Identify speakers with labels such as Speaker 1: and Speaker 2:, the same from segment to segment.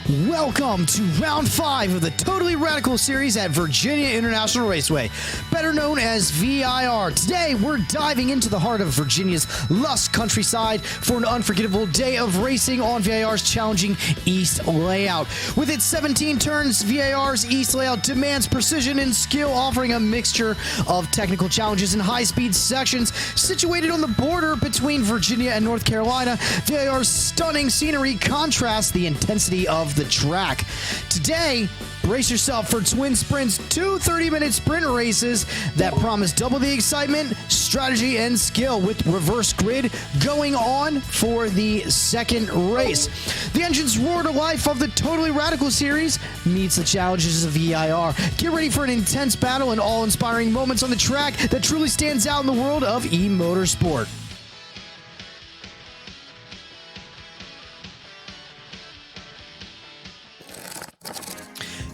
Speaker 1: Welcome to round 5 of the Totally Radical series at Virginia International Raceway, better known as VIR. Today, we're diving into the heart of Virginia's lush countryside for an unforgettable day of racing on VIR's challenging East layout. With its 17 turns, VIR's East layout demands precision and skill, offering a mixture of technical challenges and high-speed sections. Situated on the border between Virginia and North Carolina, VIR's stunning scenery contrasts the intensity of the track. Today, brace yourself for Twin Sprint's two 30-minute sprint races that promise double the excitement, strategy, and skill, with reverse grid going on for the second race. The engine's roar to life of the Totally Radical series meets the challenges of VIR. Get ready for an intense battle and awe-inspiring moments on the track that truly stands out in the world of eMotorsport.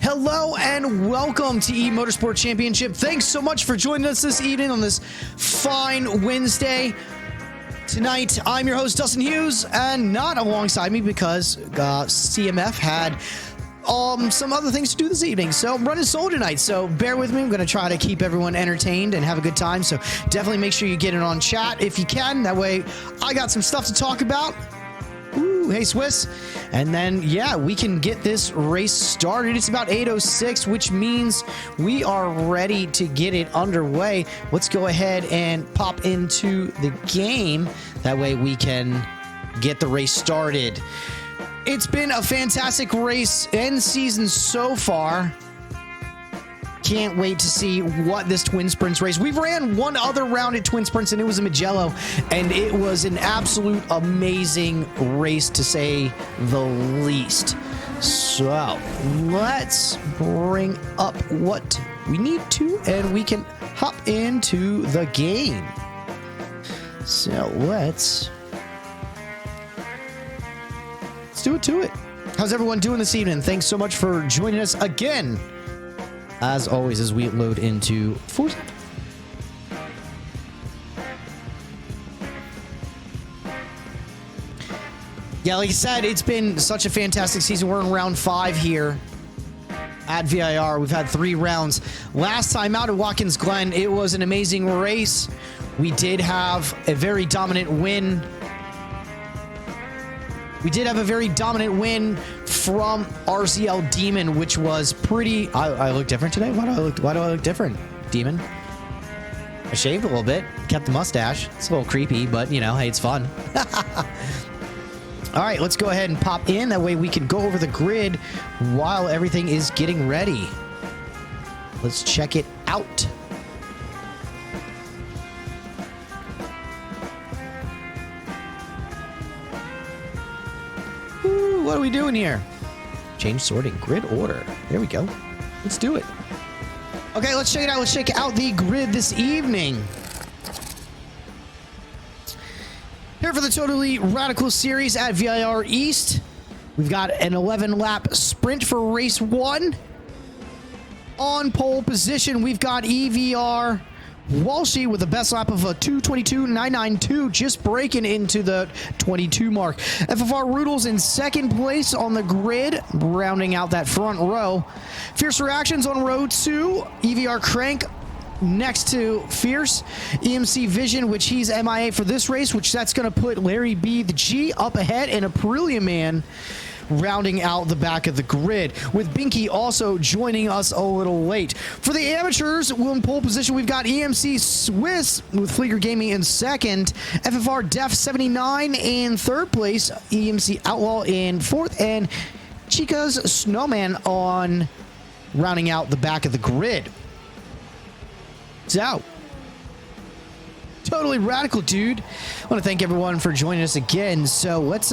Speaker 1: Hello and welcome to eMotorsport Championship. Thanks so much for joining us this evening on this fine Wednesday. Tonight, I'm your host, Dustin Hughes, and not alongside me because CMF had some other things to do this evening. So I'm running solo tonight, so bear with me. I'm going to try to keep everyone entertained and have a good time. So definitely make sure you get in on chat if you can. That way I got some stuff to talk about. Ooh, hey Swiss. And then, yeah, we can get this race started. It's about 8:06, which means we are ready to get it underway. Let's go ahead and pop into the game. That way we can get the race started. It's been a fantastic race and season so far. Can't wait to see what this Twin Sprints race. We ran one other round at Twin Sprints, and it was a Mugello, and it was an absolute amazing race, to say the least. So let's bring up what we need to, and we can hop into the game. So let's do it to it. How's everyone doing this evening? Thanks so much for joining us again, as always, as we load into Forza. Yeah, like I said, it's been such a fantastic season. We're in round 5 here at VIR. We've had 3 rounds. Last time out at Watkins Glen, it was an amazing race. We did have a very dominant win. We did have a very dominant win from RCL Demon, which was pretty... I look different today? Why do I look different, Demon? I shaved a little bit, kept the mustache. It's a little creepy, but, you know, hey, it's fun. All right, let's go ahead and pop in. That way we can go over the grid while everything is getting ready. Let's check it out. What are we doing here? Change sorting, grid order. There we go. Let's do it. Okay, let's check it out. Let's check out the grid this evening. Here for the Totally Radical series at VIR East, we've got an 11-lap sprint for race 1. On pole position, we've got EVR Walshy with the best lap of a 2:22.992, just breaking into the 22 mark. FFR Roodles in second place on the grid, rounding out that front row. Fierce Reactions on row 2. EVR Crank next to Fierce. EMC Vision, which he's MIA for this race, which that's going to put Larry B, the G, up ahead, and Aprilia Man rounding out the back of the grid, with Binky also joining us a little late. For the amateurs, in pole position, we've got EMC Swiss with Fleeger Gaming in second, FFR Def 79 in third place, EMC Outlaw in fourth, and Chica's Snowman on rounding out the back of the grid. So, Totally Radical, dude. I want to thank everyone for joining us again. So let's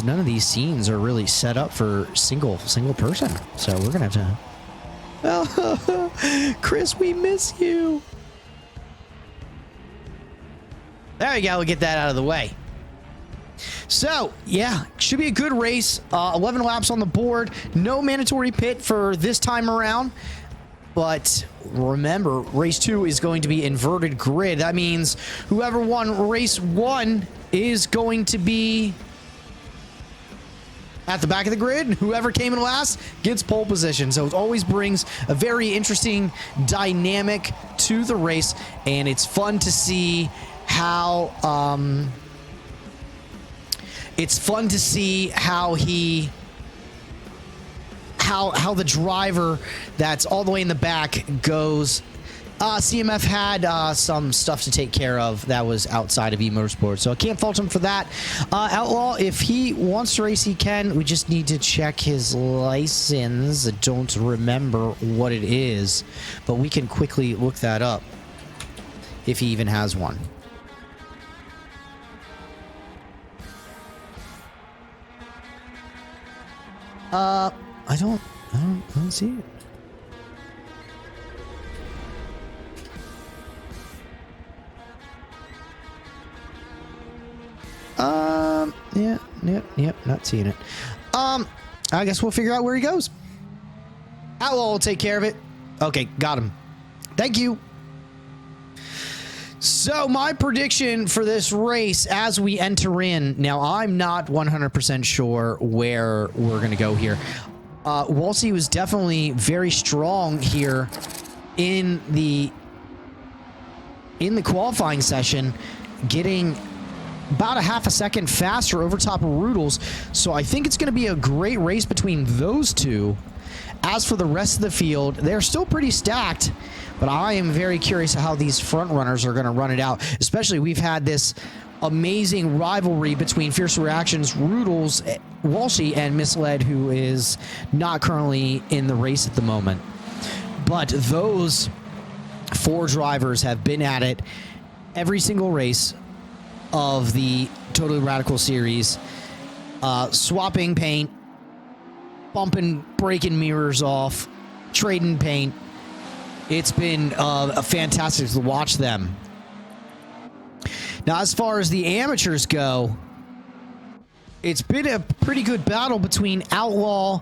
Speaker 1: none of these scenes are really set up for single person, so we're gonna have to... Oh, Chris, we miss you. There we go. We'll get that out of the way. So, yeah, should be a good race. 11 laps on the board. No mandatory pit for this time around. But remember, race 2 is going to be inverted grid. That means whoever won race 1 is going to be at the back of the grid. Whoever came in last gets pole position. So it always brings a very interesting dynamic to the race, and it's fun to see how how the driver that's all the way in the back goes. CMF had some stuff to take care of that was outside of eMotorsport, so I can't fault him for that. Outlaw, if he wants to race, he can. We just need to check his license. I don't remember what it is, but we can quickly look that up if he even has one. I don't see it. Yep, not seeing it. I guess we'll figure out where he goes. Outlaw will take care of it. Okay, got him. Thank you. So my prediction for this race as we enter in, now I'm not 100% sure where we're going to go here. Wolsey was definitely very strong here in the qualifying session, getting about a half a second faster over top of Rudels. So I think it's going to be a great race between those two. As for the rest of the field, they're still pretty stacked, but I am very curious how these front runners are going to run it out. Especially, we've had this amazing rivalry between Fierce Reactions, Rudels, Walshy, and Misled, who is not currently in the race at the moment. But those four drivers have been at it every single race of the Totally Radical series, swapping paint, bumping, breaking mirrors off, trading paint. It's been a fantastic to watch them. Now, as far as the amateurs go, it's been a pretty good battle between Outlaw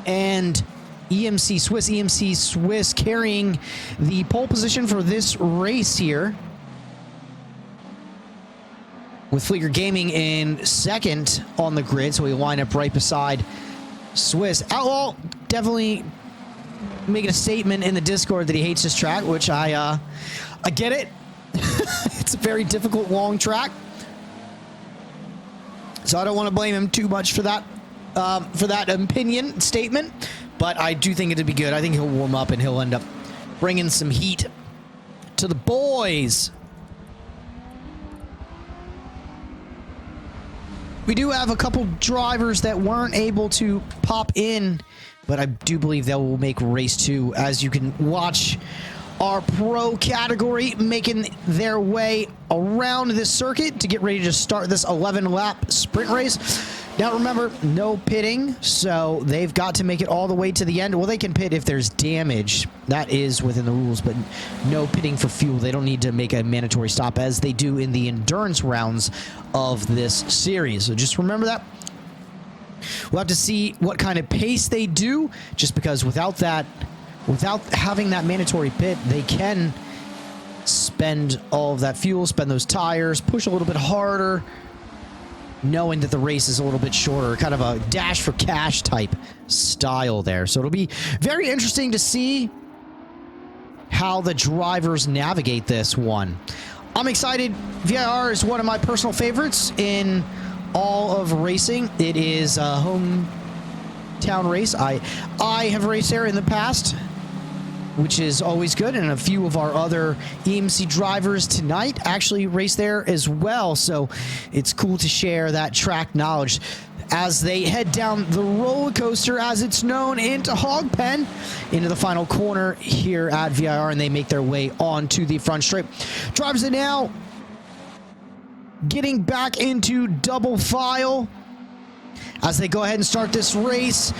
Speaker 1: and EMC Swiss. EMC Swiss carrying the pole position for this race here, with Fleeger Gaming in second on the grid, so we line up right beside Swiss. Outlaw definitely making a statement in the Discord that he hates this track, which I get it. It's a very difficult, long track, so I don't want to blame him too much for that opinion statement, but I do think it'd be good. I think he'll warm up and he'll end up bringing some heat to the boys. We do have a couple drivers that weren't able to pop in, but I do believe they will make race 2. As you can watch, our pro category making their way around this circuit to get ready to start this 11-lap sprint race. Now remember, no pitting, so they've got to make it all the way to the end. Well, they can pit if there's damage. That is within the rules, but no pitting for fuel. They don't need to make a mandatory stop as they do in the endurance rounds of this series. So just remember that. We'll have to see what kind of pace they do, just because without having that mandatory pit, they can spend all of that fuel, spend those tires, push a little bit harder, knowing that the race is a little bit shorter, kind of a dash for cash type style there. So it'll be very interesting to see how the drivers navigate this one. I'm excited. VIR is one of my personal favorites in all of racing. It is a hometown race. I have raced there in the past, which is always good, and a few of our other EMC drivers tonight actually race there as well, so it's cool to share that track knowledge as they head down the roller coaster, as it's known, into Hogpen, into the final corner here at VIR, and they make their way onto the front straight. Drivers are now getting back into double file as they go ahead and start this race.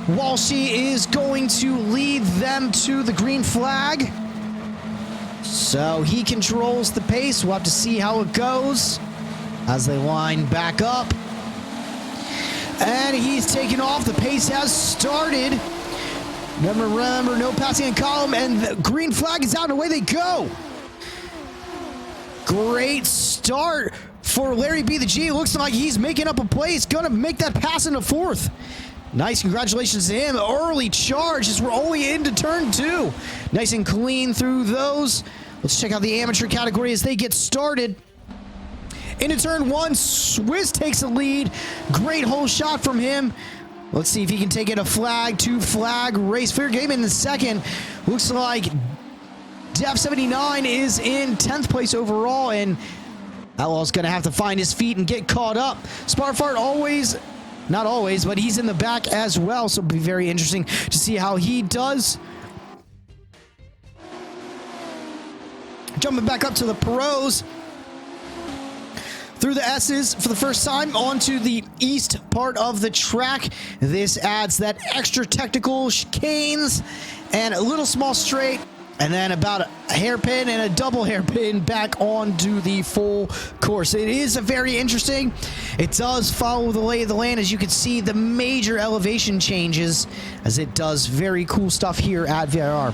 Speaker 1: Walshy is going to lead them to the green flag, so he controls the pace. We'll have to see how it goes as they line back up, and he's taken off. The pace has started. Remember, no passing in column, and the green flag is out, and away they go. Great start for Larry B. the G. Looks like he's making up a play. He's going to make that pass into fourth. Nice, congratulations to him. Early charge as we're only into turn 2. Nice and clean through those. Let's check out the amateur category as they get started. Into turn 1, Swiss takes the lead. Great hole shot from him. Let's see if he can take it a flag, 2-flag race. Fair game in the second. Looks like Def79 is in 10th place overall, and Outlaw's going to have to find his feet and get caught up. Sparfart always, not always, but he's in the back as well, so it'll be very interesting to see how he does. Jumping back up to the pros. Through the S's for the first time onto the east part of the track. This adds that extra technical chicanes and a little small straight, and then about a hairpin and a double hairpin back onto the full course. It is a very interesting. It does follow the lay of the land, as you can see the major elevation changes, as it does very cool stuff here at VIR.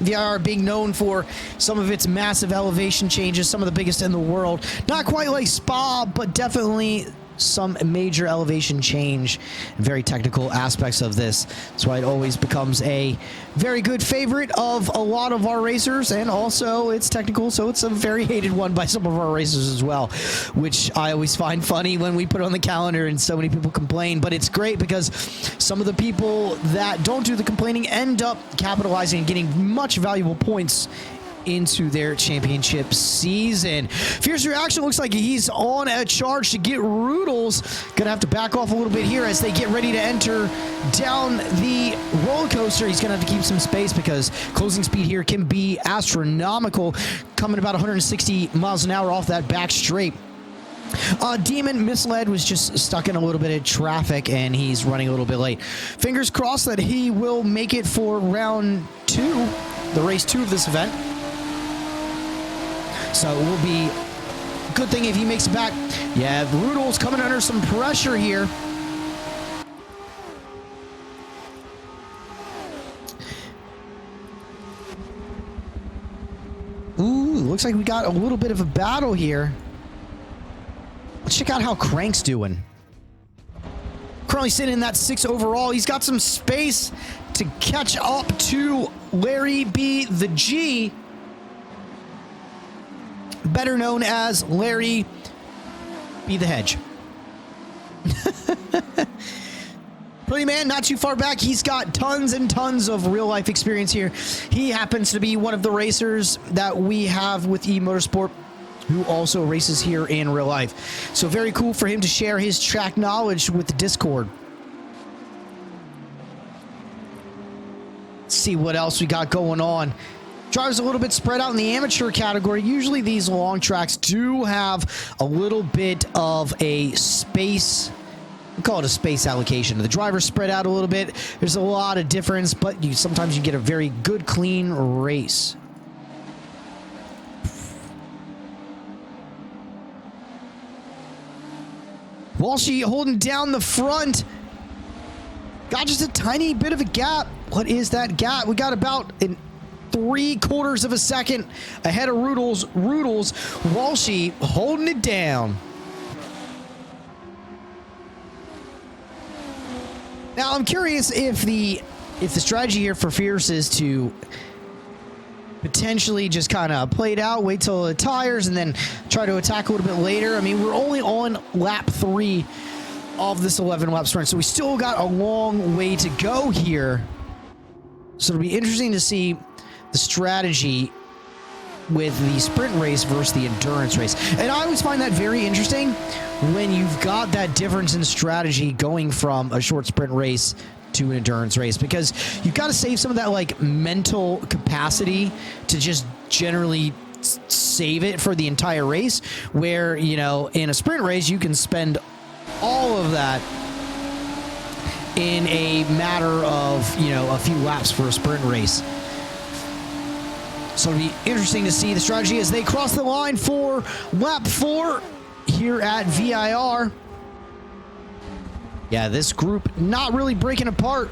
Speaker 1: VIR being known for some of its massive elevation changes, some of the biggest in the world. Not quite like Spa, but definitely some major elevation change and very technical aspects of this. That's why it always becomes a very good favorite of a lot of our racers, and also it's technical, so it's a very hated one by some of our racers as well, which I always find funny when we put it on the calendar and so many people complain. But it's great because some of the people that don't do the complaining end up capitalizing and getting much valuable points into their championship season. Fierce Reaction looks like he's on a charge to get Roodles. Gonna have to back off a little bit here as they get ready to enter down the roller coaster. He's gonna have to keep some space because closing speed here can be astronomical, coming about 160 miles an hour off that back straight. Demon Misled was just stuck in a little bit of traffic and he's running a little bit late. Fingers crossed that he will make it for round 2, the race 2 of this event. So it will be a good thing if he makes it back. Yeah, Roodle's coming under some pressure here. Ooh, looks like we got a little bit of a battle here. Let's check out how Crank's doing. Currently sitting in that 6 overall. He's got some space to catch up to Larry B. the G, better known as Larry B. the Hedge. Pretty man, not too far back. He's got tons and tons of real life experience here. He happens to be one of the racers that we have with eMotorsport, who also races here in real life. So very cool for him to share his track knowledge with the Discord. Let's see what else we got going on. Drivers a little bit spread out in the amateur category. Usually these long tracks do have a little bit of a space, we call it a space allocation. The drivers spread out a little bit. There's a lot of difference, but sometimes you get a very good, clean race. Walshy holding down the front. Got just a tiny bit of a gap. What is that gap? We got about an 3/4 of a second ahead of Roodles. Walshy holding it down. Now I'm curious if the strategy here for Fierce is to potentially just kind of play it out, wait till the tires, and then try to attack a little bit later. I mean, we're only on lap 3 of this 11-lap sprint, so we still got a long way to go here. So it'll be interesting to see the strategy with the sprint race versus the endurance race. And I always find that very interesting when you've got that difference in strategy going from a short sprint race to an endurance race, because you've got to save some of that like mental capacity to just generally save it for the entire race, where, you know, in a sprint race you can spend all of that in a matter of, you know, a few laps for a sprint race. So it'll be interesting to see the strategy as they cross the line for lap 4 here at VIR. Yeah, this group not really breaking apart.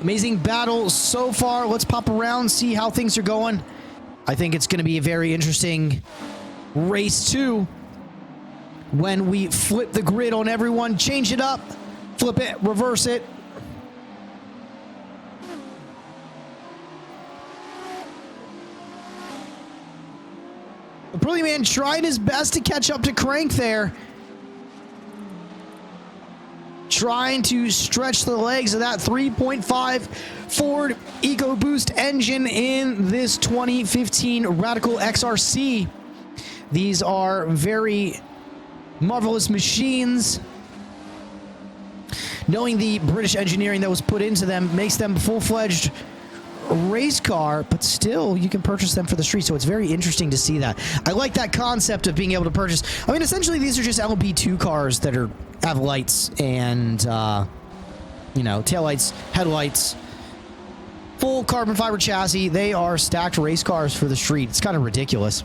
Speaker 1: Amazing battle so far. Let's pop around, see how things are going. I think it's going to be a very interesting race too. When we flip the grid on everyone, change it up, flip it, reverse it. The Brilliant Man trying his best to catch up to Crank there. Trying to stretch the legs of that 3.5 Ford EcoBoost engine in this 2015 Radical XRC. These are very marvelous machines. Knowing the British engineering that was put into them makes them full-fledged race car, but still you can purchase them for the street, so it's very interesting to see that. I like that concept of being able to purchase. I mean, essentially these are just LB2 cars that have lights and you know, taillights, headlights, full carbon fiber chassis. They are stacked race cars for the street. It's kind of ridiculous.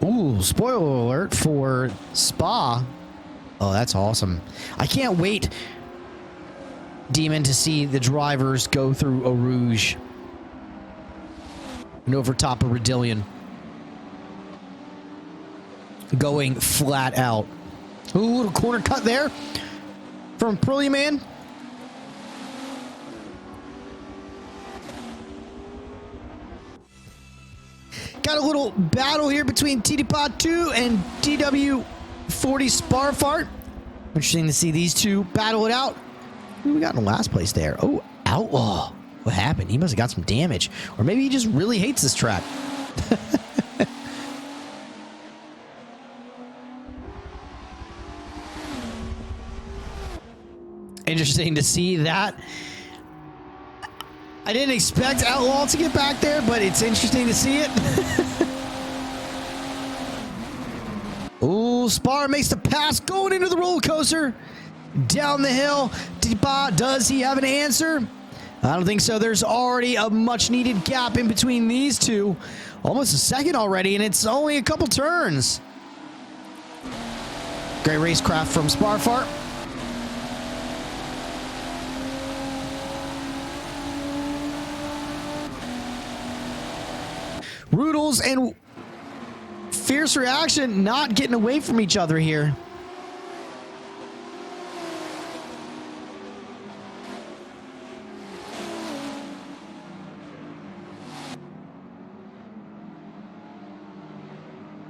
Speaker 1: Ooh, spoiler alert for Spa. Oh, that's awesome. I can't wait, Demon, to see the drivers go through Eau Rouge and over top of Rodillion. Going flat out. Ooh, little corner cut there from Brilliant Man. Got a little battle here between TD 2 and DW40 Sparfart. Interesting to see these two battle it out. Who we got in last place there? Oh, Outlaw. What happened? He must have got some damage. Or maybe he just really hates this track. Interesting to see that. I didn't expect Outlaw to get back there, but it's interesting to see it. Ooh, Spar makes the pass going into the roller coaster. Down the hill. Deepa, does he have an answer? I don't think so. There's already a much needed gap in between these two. Almost a second already, and it's only a couple turns. Great racecraft from Sparfart. Roodles and Fierce Reaction not getting away from each other here.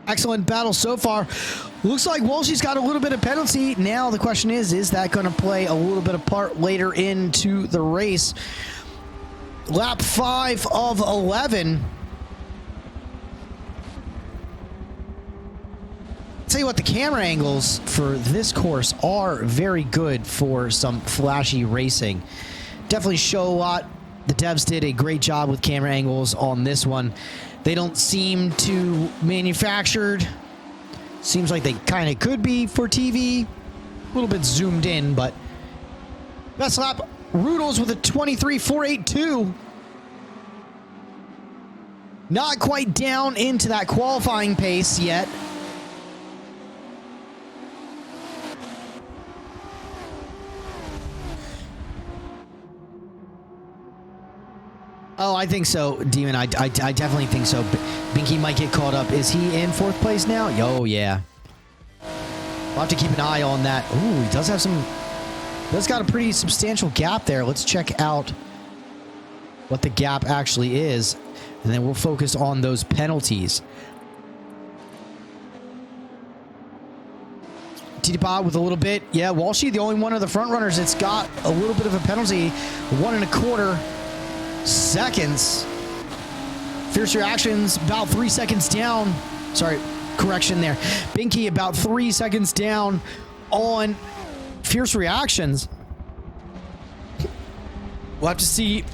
Speaker 1: Excellent battle so far. Looks like Walshy's got a little bit of penalty. Now the question is that going to play a little bit of part later into the race? Lap 5 of 11. Tell you what, the camera angles for this course are very good for some flashy racing. Definitely show a lot. The devs did a great job with camera angles on this one. They don't seem too manufactured. Seems like they kind of could be for TV. A little bit zoomed in, but best lap, Roodles with a 23.482. Not quite down into that qualifying pace yet. Oh, I think so, Demon. I definitely think so. Binky might get caught up. Is he in 4th place now? Oh, yeah. We'll have to keep an eye on that. Ooh, he does have some... Does got a pretty substantial gap there. Let's check out what the gap actually is, and then we'll focus on those penalties. T-Depot with a little bit. Yeah, Walshy, the only one of the front runners that's got a little bit of a penalty. 1.25 seconds. Fierce Reactions about 3 seconds down. Sorry, correction there. Binky about 3 seconds down on Fierce Reactions. We'll have to see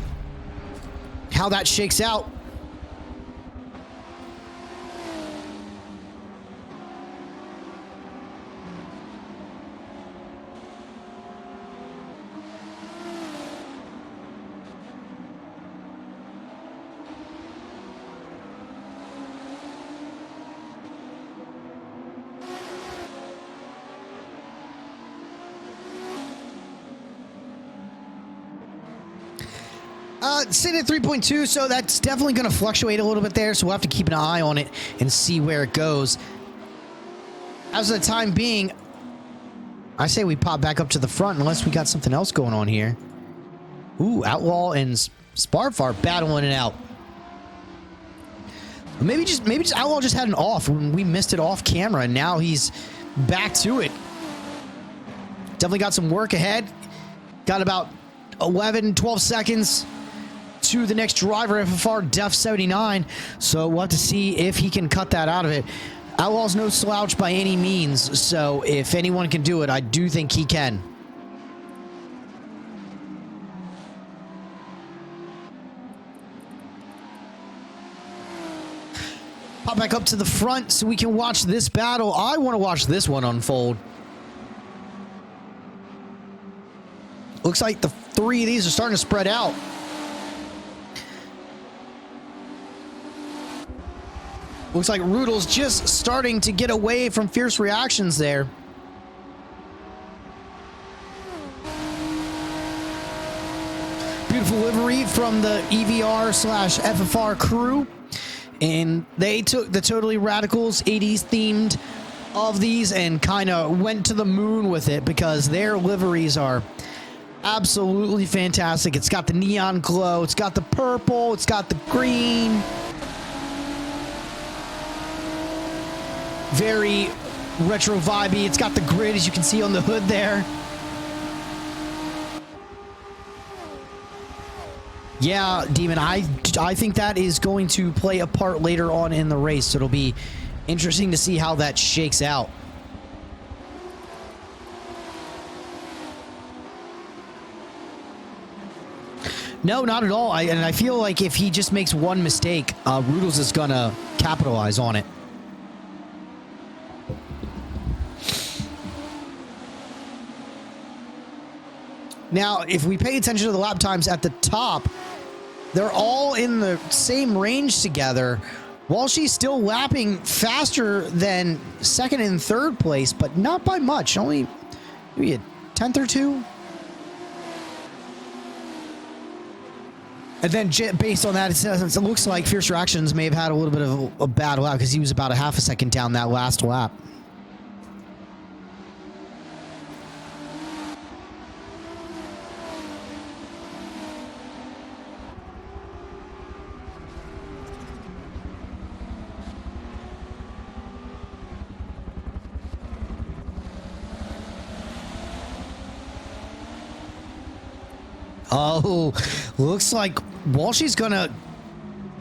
Speaker 1: how that shakes out. Sitting at 3.2, so that's definitely going to fluctuate a little bit there, so we'll have to keep an eye on it and see where it goes. As of the time being, I say we pop back up to the front unless we got something else going on here. Ooh, Outlaw and Sparfar battling it out. Maybe just Outlaw just had an off when we missed it off camera, and now he's back to it. Definitely got some work ahead. Got about 11, 12 seconds to the next driver, FFR Def 79. So we'll have to see if he can cut that out of it. Outlaw's no slouch by any means, so if anyone can do it, I do think he can. Pop back up to the front so we can watch this battle. I want to watch this one unfold. Looks like the three of these are starting to spread out. Looks like Rudol's just starting to get away from Fierce Reactions there. Beautiful livery from the EVR/FFR crew. And they took the Totally Radicals 80s themed of these and kind of went to the moon with it because their liveries are absolutely fantastic. It's got the neon glow, it's got the purple, it's got the green. Very retro vibey. It's got the grid, as you can see on the hood there. Yeah, Demon, I think that is going to play a part later on in the race. So it'll be interesting to see how that shakes out. No, not at all. And I feel like if he just makes one mistake, Rudels is going to capitalize on it. Now, if we pay attention to the lap times at the top, they're all in the same range together. Walshy's still lapping faster than second and third place, but not by much. Only maybe a tenth or two. And then based on that, it looks like Fierce Reactions may have had a little bit of a bad lap because he was about a half a second down that last lap. Oh, looks like Walshy's gonna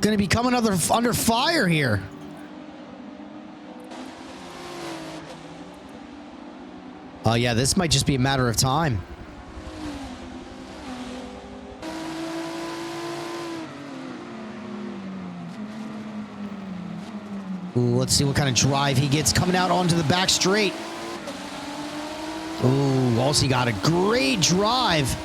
Speaker 1: be coming under fire here. Oh yeah, this might just be a matter of time. Ooh, let's see what kind of drive he gets coming out onto the back straight. Ooh, Walshy got a great drive.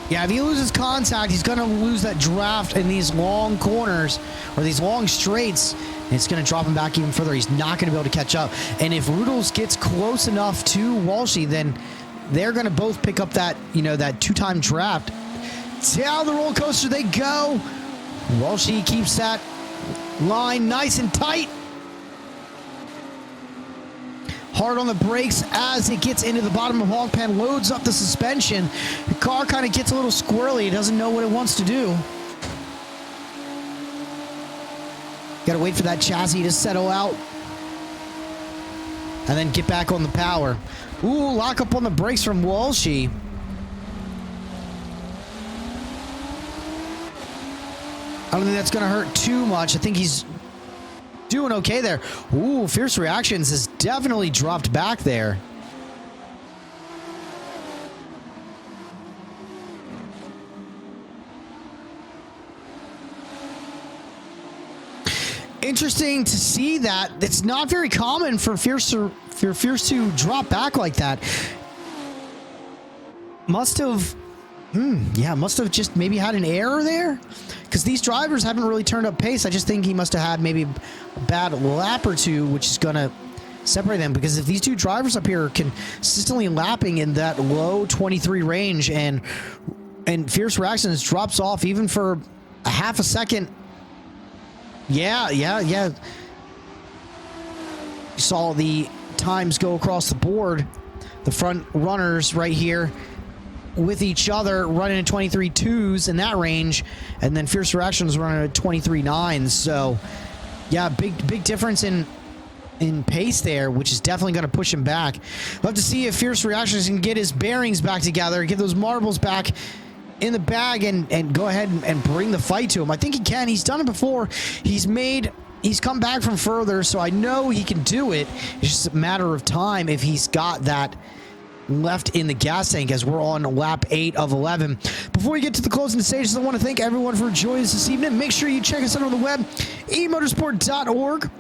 Speaker 1: Yeah, if he loses contact, he's going to lose that draft in these long corners or these long straights. And it's going to drop him back even further. He's not going to be able to catch up. And if Rudels gets close enough to Walshy, then they're going to both pick up that, that two-time draft. Down the roller coaster they go. Walshy keeps that line nice and tight. Hard on the brakes as it gets into the bottom of Hog Pen, loads up the suspension. The car kind of gets a little squirrely. It doesn't know what it wants to do. Got to wait for that chassis to settle out. And then get back on the power. Ooh, lock up on the brakes from Walshy. I don't think that's going to hurt too much. I think he's doing okay there. Ooh, Fierce Reactions has definitely dropped back there. Interesting to see that. It's not very common for Fierce to drop back like that. Must have just maybe had an error there, because these drivers haven't really turned up pace. I just think he must have had maybe a bad lap or two, which is going to separate them, because if these two drivers up here are consistently lapping in that low 23 range and And Fierce Reactions drops off even for a half a second. Yeah. You saw the times go across the board. The front runners right here with each other running at 23.2s in that range, and then Fierce Reactions running at 23.9s. So yeah, big difference in pace there, which is definitely going to push him back. We'll have to see if Fierce Reactions can get his bearings back together, get those marbles back in the bag, and go ahead and bring the fight to him. I think he can. He's done it before. He's come back from further, so I know he can do it. It's just a matter of time if he's got that left in the gas tank, as we're on lap 8 of 11. Before we get to the closing stages, I want to thank everyone for joining us this evening. Make sure you check us out on the web, eMotorsport.org.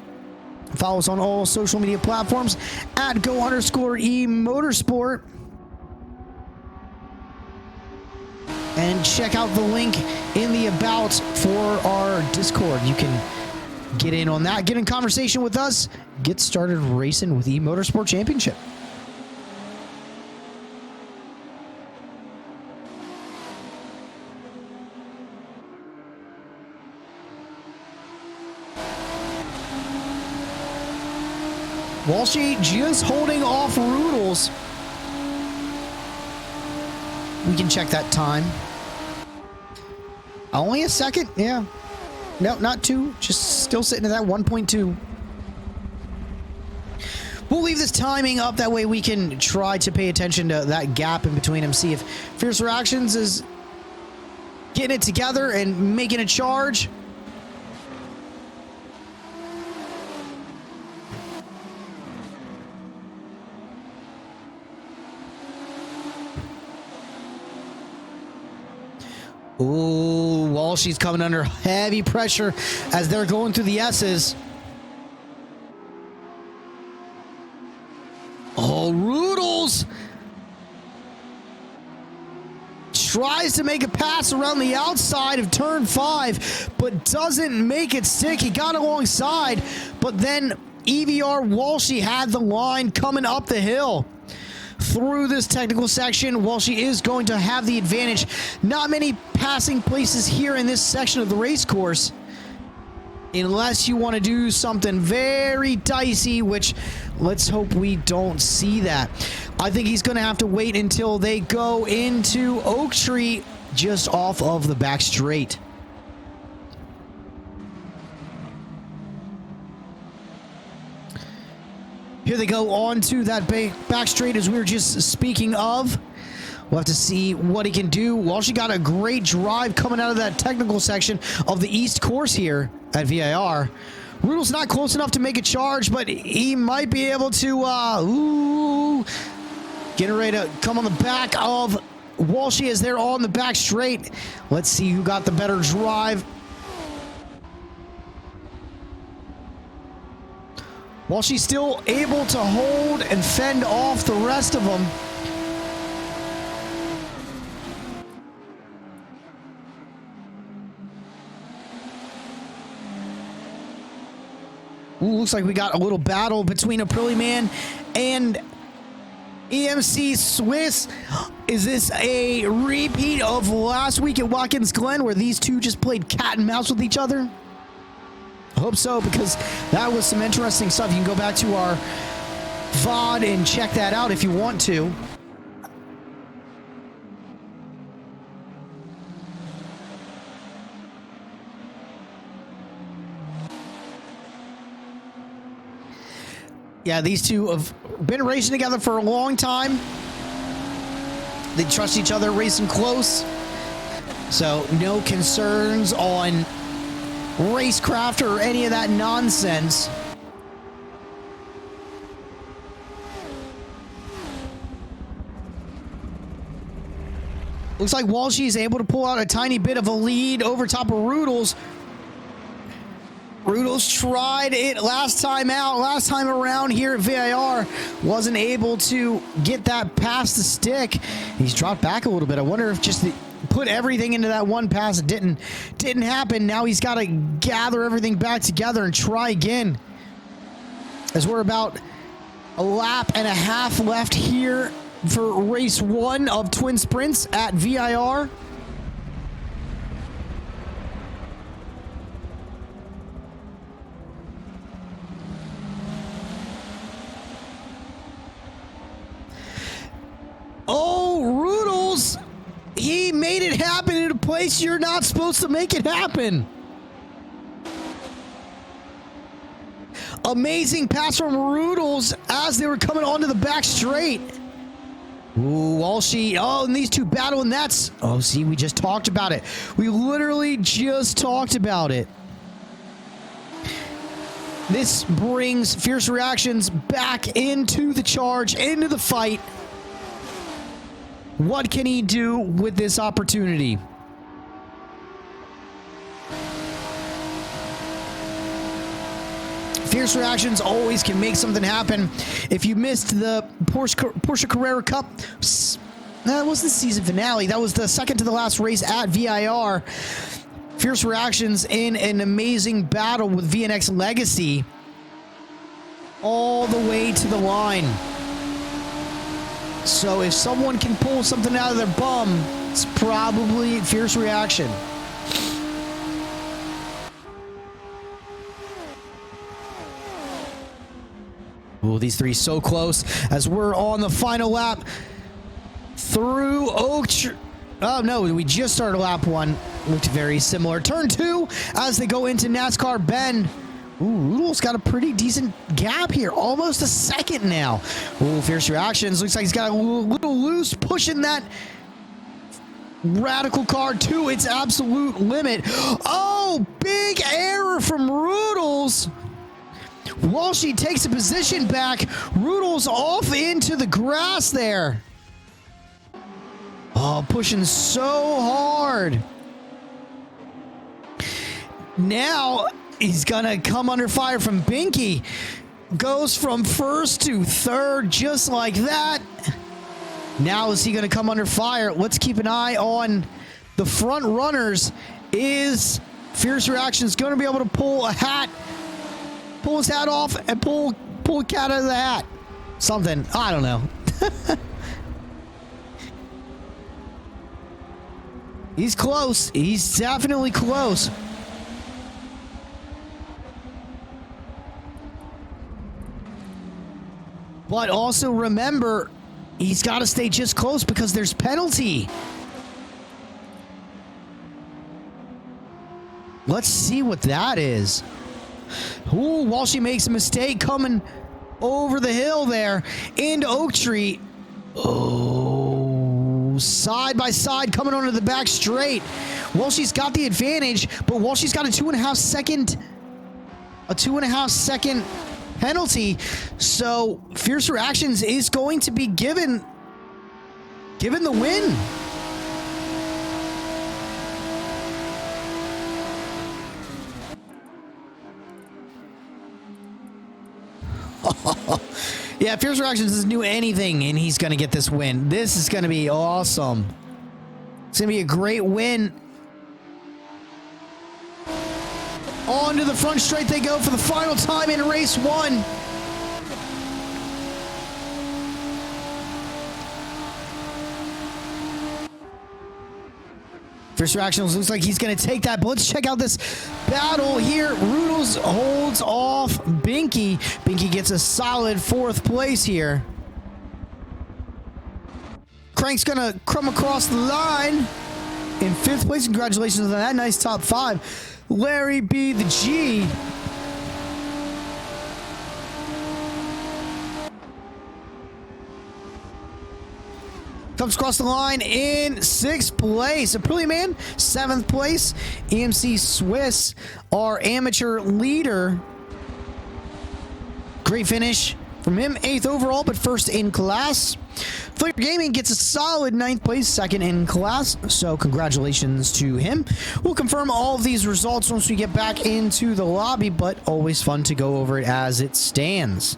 Speaker 1: Follow us on all social media platforms at @go_eMotorsport. And check out the link in the about for our Discord. You can get in on that, get in conversation with us, get started racing with eMotorsport Championship. Walshy just holding off Roodles. We can check that time. Only a second, yeah. No, not 2. Just still sitting at that 1.2. We'll leave this timing up. That way we can try to pay attention to that gap in between them. See if Fierce Reactions is getting it together and making a charge. Ooh, Walshy's coming under heavy pressure as they're going through the S's. Oh, Roodles tries to make a pass around the outside of turn 5, but doesn't make it stick. He got alongside, but then EVR Walshy had the line coming up the hill. Through this technical section, Walshy is going to have the advantage. Not many passing places here in this section of the race course, unless you want to do something very dicey, which let's hope we don't see that. I think he's going to have to wait until they go into Oak Tree just off of the back straight. Here they go on to that back straight as we were just speaking of. We'll have to see what he can do. Walshy got a great drive coming out of that technical section of the East course here at VIR. Roodle's not close enough to make a charge, but he might be able to, getting ready to come on the back of Walshy as they're all in the back straight. Let's see who got the better drive. Walshy's still able to hold and fend off the rest of them. Ooh, looks like we got a little battle between Aprilia Man and EMC Swiss. Is this a repeat of last week at Watkins Glen where these two just played cat and mouse with each other? I hope so, because that was some interesting stuff. You can go back to our VOD and check that out if you want to. Yeah, these two have been racing together for a long time. They trust each other, racing close. So no concerns on racecraft or any of that nonsense. Looks like Walshy is able to pull out a tiny bit of a lead over top of Roodles. Roodles tried it last time around here at VIR. Wasn't able to get that past the stick. He's dropped back a little bit. I wonder if just put everything into that one pass. It didn't happen. Now he's got to gather everything back together and try again. As we're about a lap and a half left here for race 1 of Twin Sprints at VIR. place. You're not supposed to make it happen. Amazing pass from Rudels as they were coming onto the back straight. Ooh, Walshy. Oh, and these two battle, and that's... Oh, see, we just talked about it. We literally just talked about it. This brings Fierce Reactions back into the charge, into the fight. What can he do with this opportunity? Fierce Reactions always can make something happen. If you missed the Porsche Carrera Cup, that wasn't the season finale. That was the second to the last race at VIR. Fierce Reactions in an amazing battle with VNX Legacy all the way to the line. So if someone can pull something out of their bum, it's probably Fierce Reaction. Oh, these three so close as we're on the final lap through Oak Tree. Oh, no, we just started lap one. Looked very similar. Turn two as they go into NASCAR Bend. Ooh, Rudol's got a pretty decent gap here. Almost a second now. Ooh, Fierce Reactions. Looks like he's got a little loose, pushing that radical car to its absolute limit. Oh, big error from Rudels. Walshy takes a position back. Rudels off into the grass there. Oh, pushing so hard. Now he's gonna come under fire from Binky. Goes from first to third just like that. Now is he gonna come under fire? Let's keep an eye on the front runners. Is Fierce Reactions gonna be able to pull a hat? Pull his hat off and pull a cat out of the hat. Something. I don't know. He's close. He's definitely close. But also remember, he's got to stay just close because there's penalty. Let's see what that is. Ooh, Walshy makes a mistake coming over the hill there into Oak Tree. Oh, side by side coming onto the back straight. Walshy's got the advantage, but Walshy's got a 2.5 second penalty. So Fierce Reactions is going to be given the win. Yeah, Fierce Reactions doesn't do anything, and he's going to get this win. This is going to be awesome. It's going to be a great win. On to the front straight they go for the final time in race one. Fierce Reactions looks like he's going to take that, but let's check out this battle here. Rudels holds off Binky. Binky gets a solid 4th place here. Crank's going to come across the line in 5th place. Congratulations on that. Nice top 5. Larry B. the G. Comes across the line in 6th place. Aprilia Man, 7th place. EMC Swiss, our amateur leader. Great finish from him. 8th overall, but 1st in class. Flair Gaming gets a solid 9th place, 2nd in class. So congratulations to him. We'll confirm all of these results once we get back into the lobby, but always fun to go over it as it stands.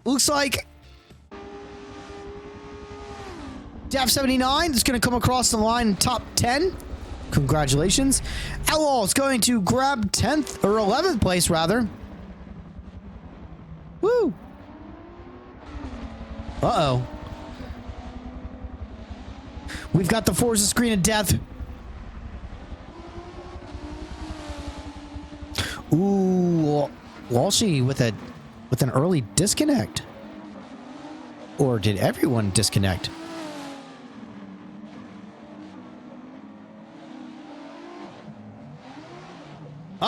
Speaker 1: Looks like Dav 79 is going to come across the line top 10. Congratulations. Outlaw is going to grab 10th or 11th place rather. Woo. Uh-oh. We've got the Forza screen of death. Ooh, Walshy with an early disconnect. Or did everyone disconnect?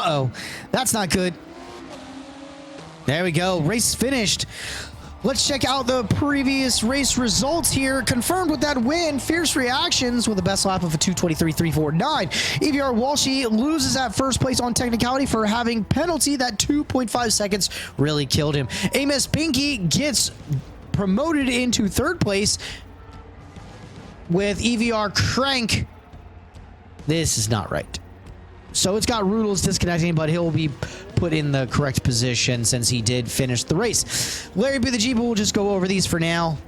Speaker 1: Uh-oh. That's not good. There we go. Race finished. Let's check out the previous race results here. Confirmed with that win, Fierce Reactions with a best lap of a 2:23.349. EVR Walshy loses at first place on technicality for having penalty. That 2.5 seconds really killed him. Amos Binky gets promoted into third place with EVR Crank. This is not right. So it's got Roodles disconnecting, but he'll be put in the correct position since he did finish the race. Larry B the Jeep, will just go over these for now.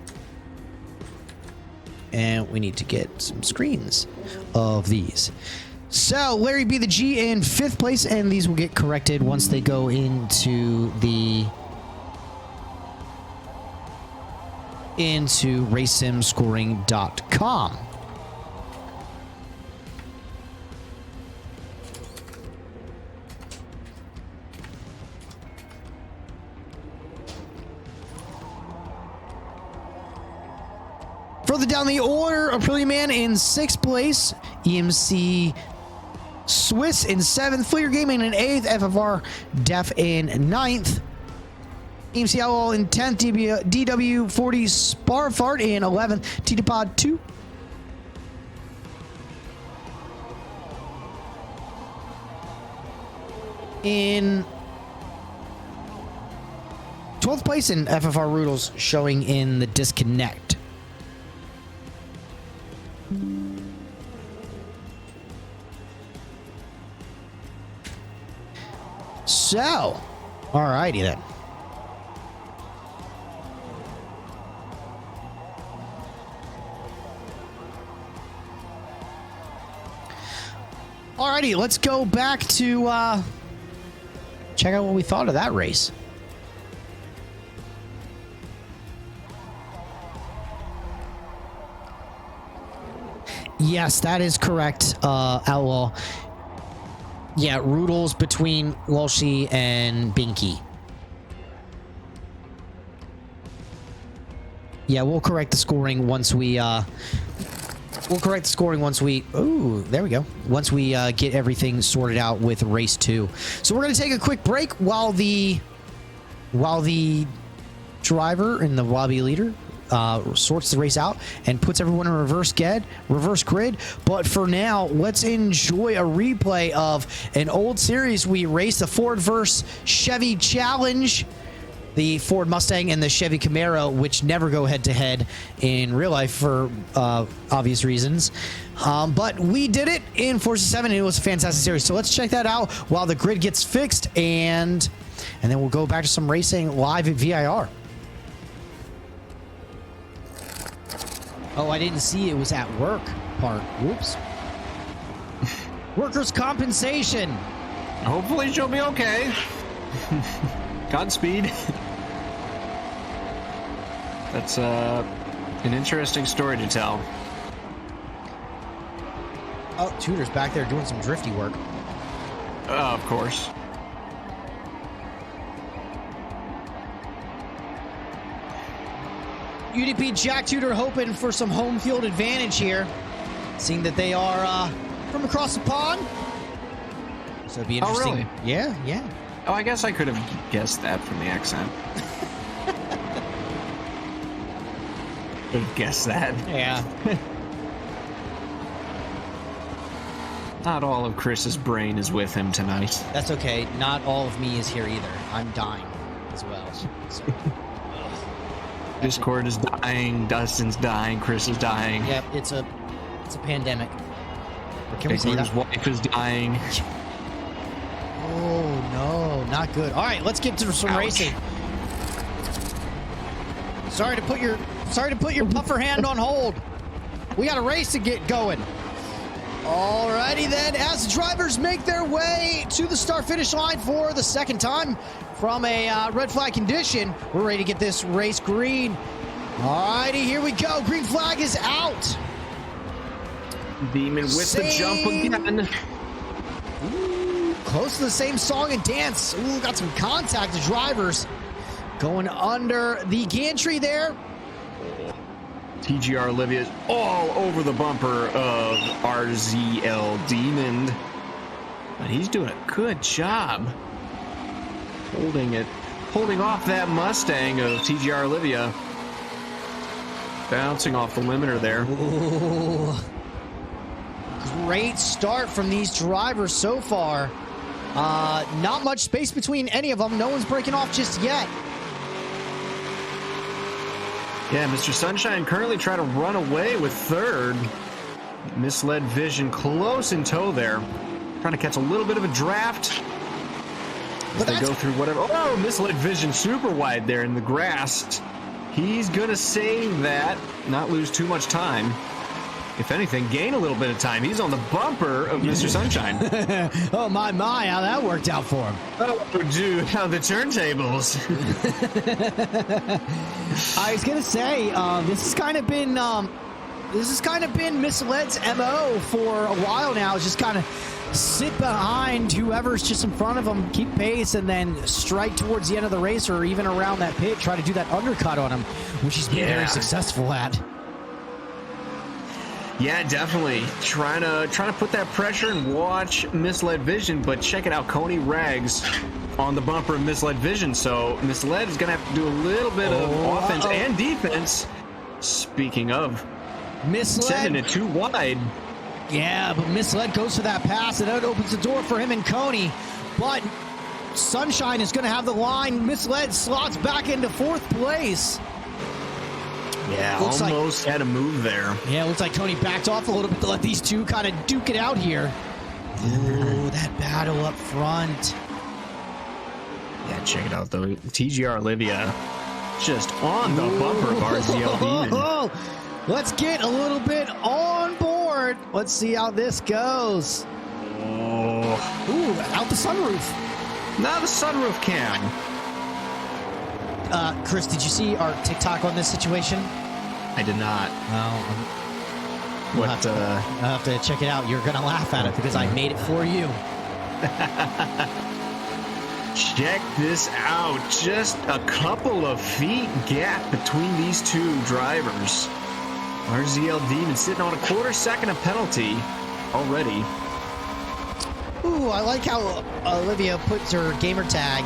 Speaker 1: And we need to get some screens of these. So Larry B the G in 5th place, and these will get corrected once they go into the racesimscoring.com. Further down the order, Aprilia Man in 6th place, EMC Swiss in 7th, Fleer Gaming in 8th, FFR Def in 9th, EMC Outlaw in 10th, DW40 Sparfart in 11th, TTPod 2. In 12th place, in FFR Roodles showing in the disconnect. So, alrighty then. Alrighty, let's go back to check out what we thought of that race. Yes, that is correct, Outlaw. Yeah, Roodles between Walshy and Binky. Yeah, we'll correct the scoring once we ooh, there we go. Once we get everything sorted out with race 2. So we're going to take a quick break while the driver and the lobby leader sorts the race out and puts everyone in reverse grid. But for now, let's enjoy a replay of an old series. We raced the Ford vs. Chevy Challenge, the Ford Mustang and the Chevy Camaro, which never go head-to-head in real life for obvious reasons. But we did it in Forza 7, and it was a fantastic series. So let's check that out while the grid gets fixed, and then we'll go back to some racing live at VIR. Oh, I didn't see it was at work part. Whoops. Workers' compensation.
Speaker 2: Hopefully she'll be okay. Godspeed. That's an interesting story to tell.
Speaker 1: Oh, Tudor's back there doing some drifty work.
Speaker 2: Of course.
Speaker 1: UDP Jack Tudor hoping for some home field advantage here, seeing that they are from across the pond. So it'd be interesting.
Speaker 2: Oh, really?
Speaker 1: Yeah.
Speaker 2: Oh, I guess I could have guessed that from the accent. Could have guessed that.
Speaker 1: Yeah.
Speaker 2: Not all of Chris's brain is with him tonight.
Speaker 1: That's okay. Not all of me is here either. I'm dying as well. So,
Speaker 2: Discord is dying, Dustin's dying, Chris is dying.
Speaker 1: Yep, it's a pandemic. Or can we say
Speaker 2: His
Speaker 1: that?
Speaker 2: wife is dying.
Speaker 1: Oh no, not good. All right, let's get to some racing. Sorry to put your puffer hand on hold. We got a race to get going. Alrighty then, as the drivers make their way to the start-finish line for the second time from a red flag condition, we're ready to get this race green. Alrighty, here we go. Green flag is out.
Speaker 2: Demon with the jump again.
Speaker 1: Ooh, close to the same song and dance. Ooh, got some contact. The drivers going under the gantry there.
Speaker 2: TGR Olivia is all over the bumper of RZL Demon. But he's doing a good job holding off that Mustang of TGR Olivia. Bouncing off the limiter there.
Speaker 1: Ooh. Great start from these drivers so far. Not much space between any of them. No one's breaking off just yet.
Speaker 2: Yeah, Mr. Sunshine currently trying to run away with third. Misled Vision close in tow there. Trying to catch a little bit of a draft. But they go through whatever. Oh, Misled Vision super wide there in the grass. He's going to save that, not lose too much time. If anything, gain a little bit of time. He's on the bumper of Mr. Sunshine.
Speaker 1: Oh, my, how that worked out for him.
Speaker 2: Oh, dude, how the turntables.
Speaker 1: I was going to say, this has kind of been Misled's MO for a while now. It's just kind of sit behind whoever's just in front of him, keep pace, and then strike towards the end of the race or even around that pit, try to do that undercut on him, which he's been very successful at.
Speaker 2: Yeah, definitely. Trying to put that pressure and watch Misled Vision, but check it out, Coney Rags on the bumper of Misled Vision, so Misled is going to have to do a little bit of offense and defense. Speaking of,
Speaker 1: Misled
Speaker 2: sending it too wide.
Speaker 1: Yeah, but Misled goes for that pass, and that opens the door for him and Coney. But Sunshine is going to have the line. Misled slots back into fourth place.
Speaker 2: Yeah, almost had a move there.
Speaker 1: Yeah, looks like Coney backed off a little bit to let these two kind of duke it out here. Ooh, that battle up front.
Speaker 2: Yeah, check it out, though. TGR Olivia just on the bumper of RZL Demon.
Speaker 1: Let's get a little bit on board. Let's see how this goes.
Speaker 2: Oh.
Speaker 1: Ooh, out the sunroof.
Speaker 2: Not the sunroof cam.
Speaker 1: Chris, did you see our TikTok on this situation?
Speaker 2: I did not.
Speaker 1: I'll have to check it out. You're going to laugh at it because I made it for you.
Speaker 2: Check this out. Just a couple of feet gap between these two drivers. RZL Demon sitting on a quarter-second of penalty already.
Speaker 1: Ooh, I like how Olivia puts her gamer tag.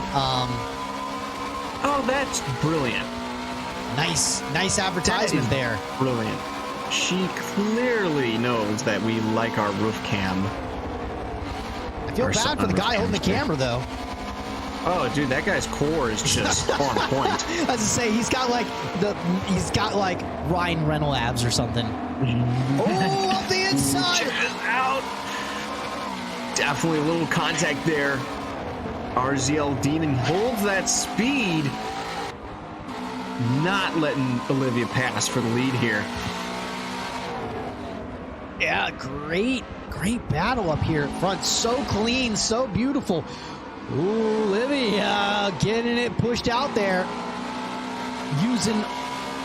Speaker 2: Oh, that's brilliant.
Speaker 1: Nice advertisement there.
Speaker 2: Brilliant. She clearly knows that we like our roof cam.
Speaker 1: I feel bad for the guy holding the camera, though.
Speaker 2: Oh, dude, that guy's core is just on point.
Speaker 1: I was to say he's got like Ryan Reynolds abs or something. Oh, off the inside!
Speaker 2: Check it out. Definitely a little contact there. RZL Demon holds that speed, not letting Olivia pass for the lead here.
Speaker 1: Yeah, great battle up here in front. So clean, so beautiful. Ooh, Olivia getting it pushed out there, using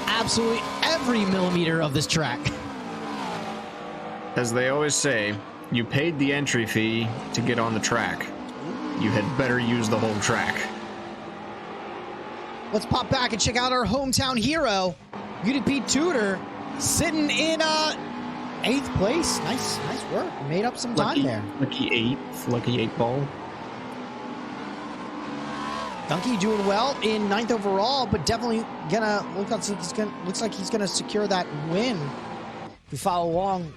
Speaker 1: absolutely every millimeter of this track.
Speaker 2: As they always say, you paid the entry fee to get on the track. You had better use the whole track.
Speaker 1: Let's pop back and check out our hometown hero, UDP Tudor, sitting in 8th place. Nice work. Made up some time there.
Speaker 2: Lucky eight ball.
Speaker 1: Donkey doing well in 9th overall, but definitely looks like he's gonna secure that win. If we follow along,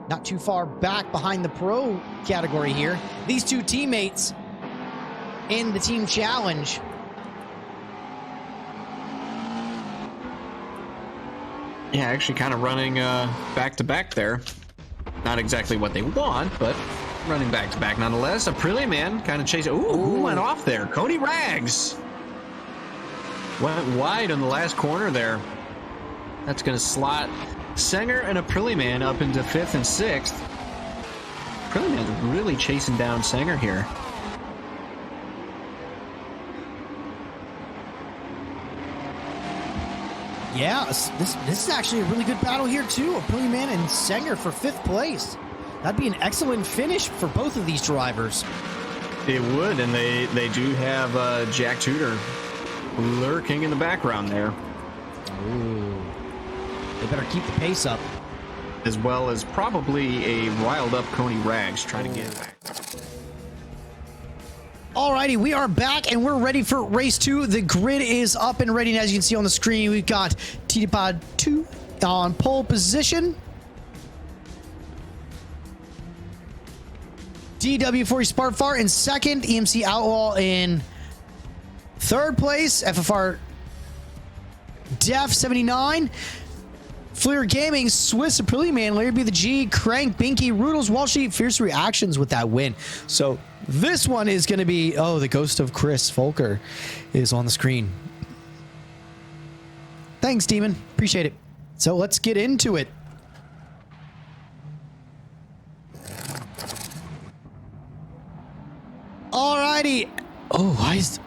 Speaker 1: not too far back behind the pro category here. These two teammates in the team challenge.
Speaker 2: Yeah, actually kind of running back to back there. Not exactly what they want, but running back to back nonetheless. Aprilia man kind of chasing. Ooh, who went off there? Coney Rags went wide on the last corner there. That's going to slot Sanger and Aprilia man up into 5th and 6th. Aprilia man's really chasing down Sanger here.
Speaker 1: Yeah, this is actually a really good battle here too. Aprilia man and Sanger for 5th place. That'd be an excellent finish for both of these drivers.
Speaker 2: It would, and they do have Jack Tudor lurking in the background there.
Speaker 1: Ooh. They better keep the pace up.
Speaker 2: As well as probably a riled up Coney Rags trying to get back.
Speaker 1: Alrighty, we are back and we're ready for race 2. The grid is up and ready, and as you can see on the screen, we've got TD-Pod 2 on pole position. DW40 Sparkfart in second, EMC Outlaw in third place, FFR Def 79, Fleer Gaming, Swiss Aprilia Man, Larry B the G, Crank, Binky, Roodles, Walshy, Fierce Reactions with that win. So this one is going to be, oh, the ghost of Chris Volker is on the screen. Thanks, Demon. Appreciate it. So let's get into it. Alrighty. Oh,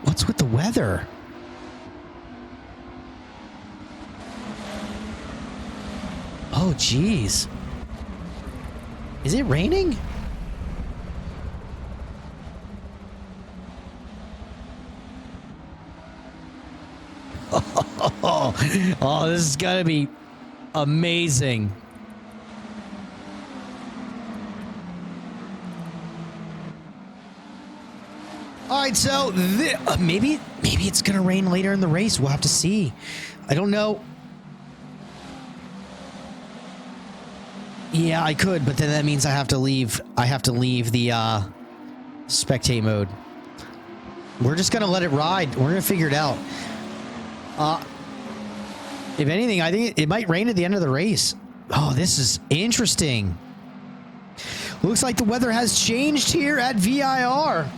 Speaker 1: what's with the weather? Oh, geez. Is it raining? Oh, this is gonna be amazing. All right, so maybe it's gonna rain later in the race. We'll have to see. I don't know. Yeah, I could, but then that means I have to leave. I have to leave the spectate mode. We're just gonna let it ride. We're gonna figure it out. If anything, I think it might rain at the end of the race. Oh, this is interesting. Looks like the weather has changed here at VIR.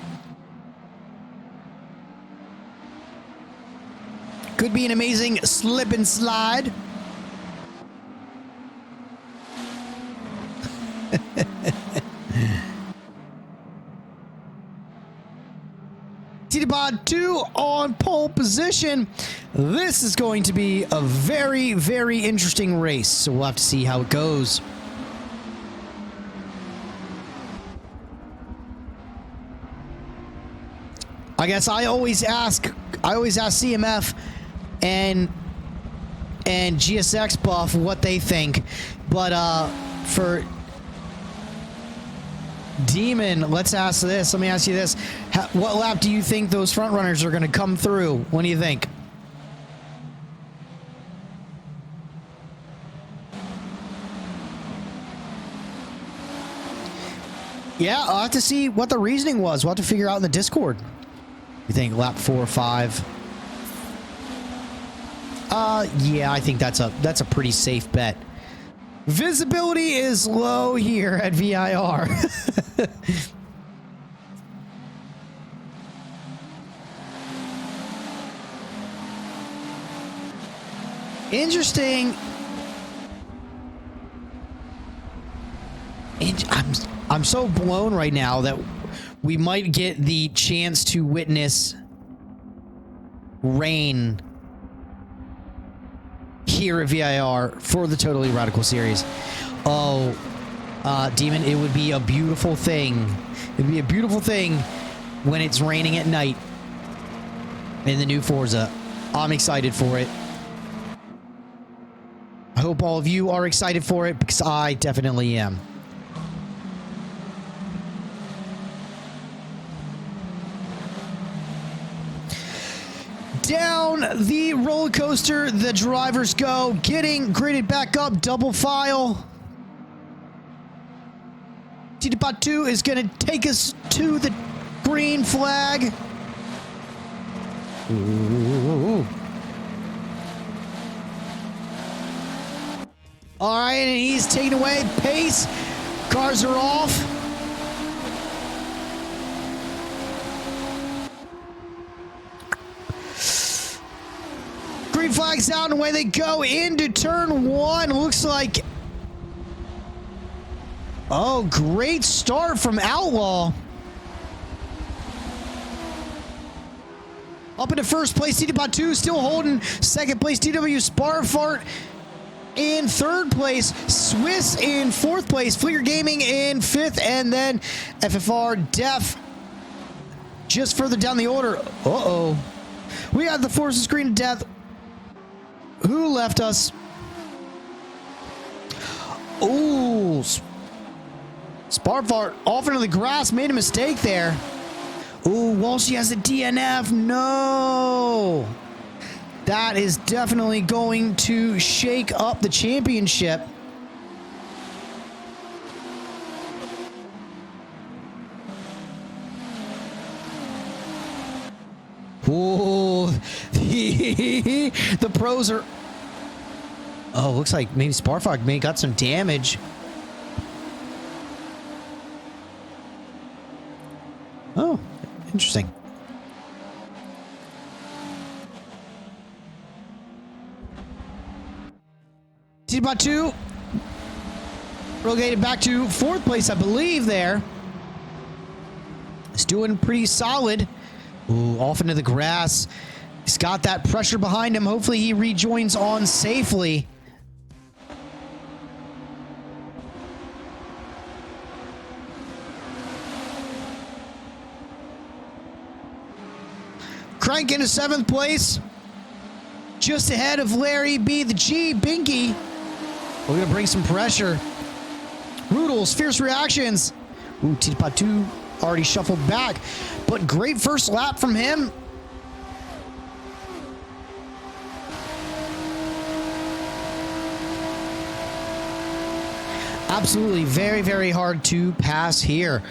Speaker 1: Could be an amazing slip and slide. TD-Pod 2 on pole position. This is going to be a very, very interesting race, so we'll have to see how it goes. I guess I always ask CMF and GSX Buff what they think, but for Demon, let's ask this. Let me ask you this. What lap do you think those front runners are going to come through? What do you think? Yeah, I'll have to see what the reasoning was. We'll have to figure out in the Discord. You think lap 4 or 5? Yeah, I think that's a pretty safe bet. Visibility is low here at VIR. Interesting. I'm so blown right now that we might get the chance to witness rain here at VIR for the Totally Radical series. Oh, Demon, it would be a beautiful thing. It'd be a beautiful thing when it's raining at night in the new Forza. I'm excited for it. I hope all of you are excited for it, because I definitely am. Down the roller coaster the drivers go, getting gridded back up, double file. TD-Pod 2 is going to take us to the green flag. Ooh. All right, and he's taking away pace. Cars are off. Green flag's out, and away they go into turn 1. Looks like... Oh, great start from Outlaw. Up into first place, TD-Pod 2 still holding second place. DW Sparfart in third place. Swiss in fourth place. Fleer Gaming in fifth. And then FFR Def just further down the order. Uh-oh. We have the Forza Screen of Death. Who left us? Ooh. Sparfart off into the grass. Made a mistake there. Ooh, Walshy has a DNF. No. That is definitely going to shake up the championship. Ooh, the pros are... Oh, looks like maybe Sparfog may got some damage. Oh, interesting. T-Bot2 relegated back to 4th place, I believe, there. It's doing pretty solid. Ooh, off into the grass. He's got that pressure behind him. Hopefully he rejoins on safely. Crank into 7th place. Just ahead of Larry B, the G, Binky. We're going to bring some pressure. Roodles, fierce reactions. Ooh, T-Pot2 already shuffled back. But great first lap from him. Absolutely very, very hard to pass here.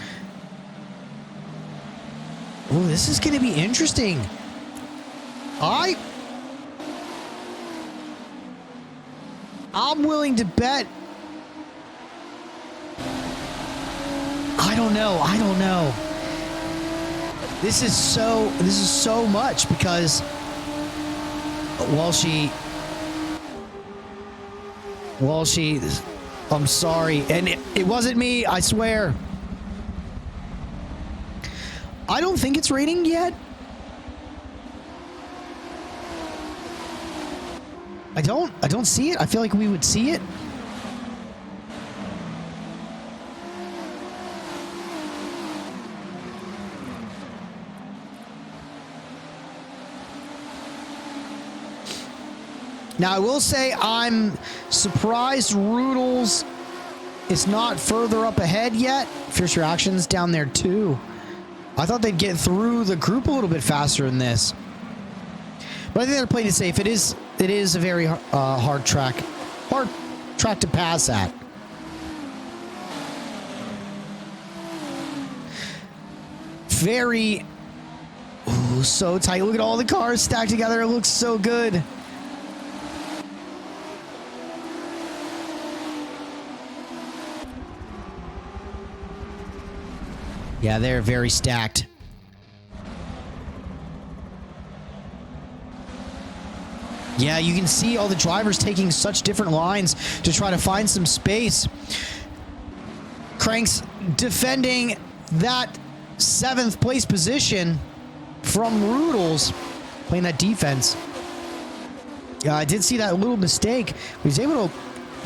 Speaker 1: Oh, this is going to be interesting. I'm willing to bet. I don't know. This is so much because Walshy, I'm sorry. And it wasn't me, I swear. I don't think it's raining yet. I don't see it. I feel like we would see it. Now, I will say I'm surprised Roodles is not further up ahead yet. Fierce Reactions down there too. I thought they'd get through the group a little bit faster in this. But I think they're playing it safe. It is a very hard track to pass at. Very, ooh, so tight. Look at all the cars stacked together. It looks so good. Yeah, they're very stacked. Yeah, you can see all the drivers taking such different lines to try to find some space. Crank's defending that 7th place position from Roodles, playing that defense. Yeah, I did see that little mistake. He was able to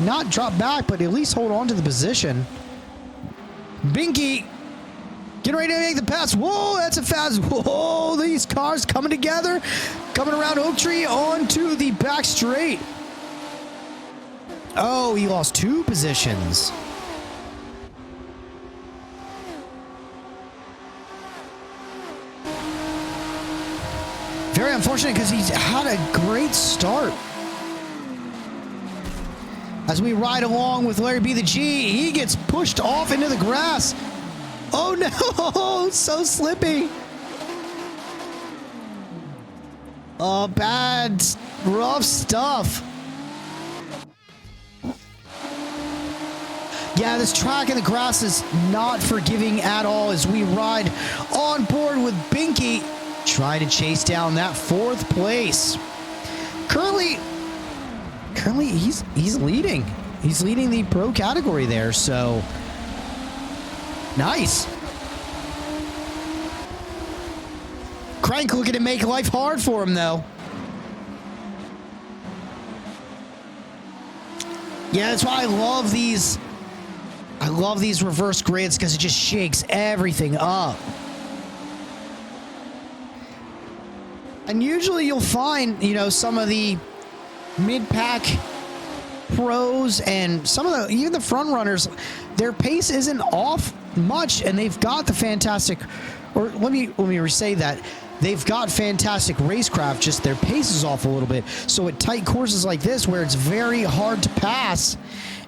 Speaker 1: not drop back, but at least hold on to the position. Binky getting ready to make the pass. Whoa, that's a fast. Whoa, these cars coming together. Coming around Oak Tree onto the back straight. Oh, he lost 2 positions. Very unfortunate because he's had a great start. As we ride along with Larry B the G, he gets pushed off into the grass. Oh no, so slippy. Oh, bad, rough stuff. Yeah, this track in the grass is not forgiving at all as we ride on board with Binky, trying to chase down that 4th place. Currently he's leading. He's leading the pro category there, so nice. Crank looking to make life hard for him, though. Yeah, that's why I love these reverse grids, because it just shakes everything up. And usually you'll find, you know, some of the mid-pack pros and some of even the front runners, their pace isn't off much, and they've got the fantastic or let me re-say that. They've got fantastic racecraft, just their pace is off a little bit. So at tight courses like this, where it's very hard to pass,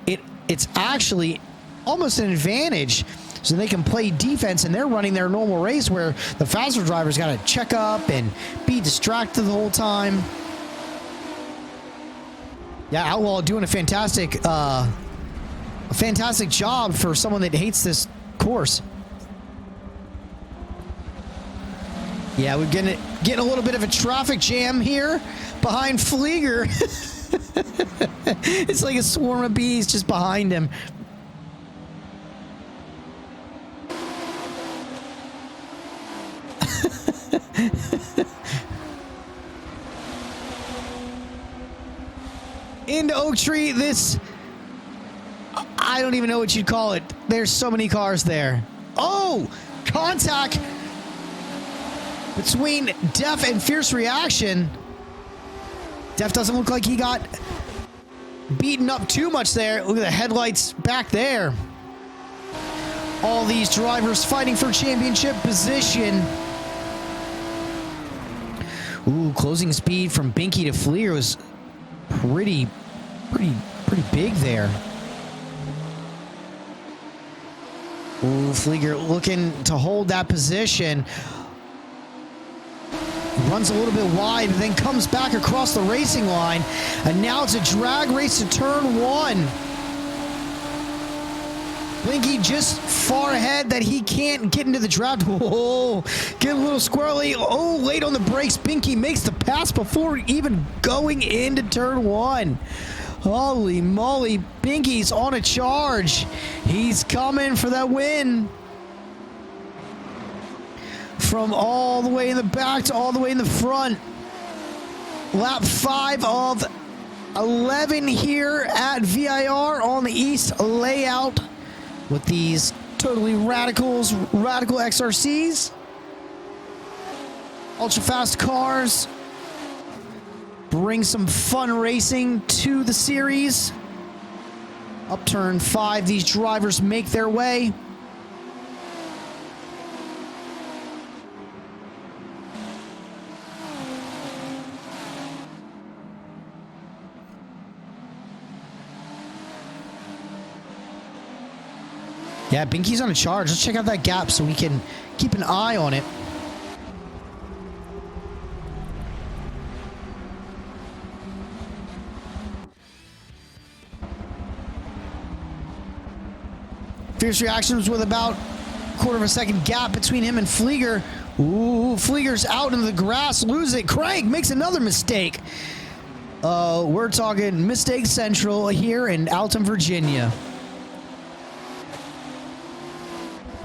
Speaker 1: it's actually almost an advantage. So they can play defense, and they're running their normal race where the faster driver's got to check up and be distracted the whole time. Yeah, Outlaw doing a fantastic job for someone that hates this course. Yeah, we're getting a little bit of a traffic jam here behind Flieger. It's like a swarm of bees just behind him. Into Oak Tree, I don't even know what you'd call it. There's so many cars there. Oh, contact between Def and Fierce Reaction. Def doesn't look like he got beaten up too much there. Look at the headlights back there. All these drivers fighting for championship position. Ooh, closing speed from Binky to Fleer was pretty big there. Ooh, Flieger looking to hold that position. Runs a little bit wide, but then comes back across the racing line. And now it's a drag race to turn one. Blinky just far ahead that he can't get into the draft. Whoa, get a little squirrely. Oh, late on the brakes. Binky makes the pass before even going into turn one. Holy moly, Binky's on a charge. He's coming for that win. From all the way in the back to all the way in the front. Lap 5 of 11 here at VIR on the East layout with these totally radical XRCs. Ultra fast cars. Bring some fun racing to the series. Up turn 5, these drivers make their way. Yeah, Binky's on a charge. Let's check out that gap so we can keep an eye on it. Fierce Reactions with about a quarter of a second gap between him and Flieger. Ooh, Flieger's out into the grass, lose it. Craig makes another mistake. We're talking mistake central here in Alton, Virginia.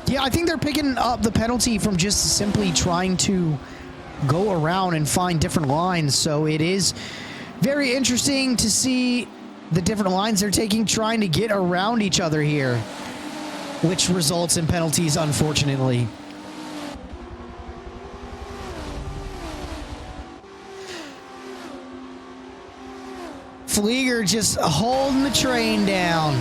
Speaker 1: Yeah, I think they're picking up the penalty from just simply trying to go around and find different lines. So it is very interesting to see the different lines they're taking, trying to get around each other here, which results in penalties, unfortunately. Flieger just holding the train down.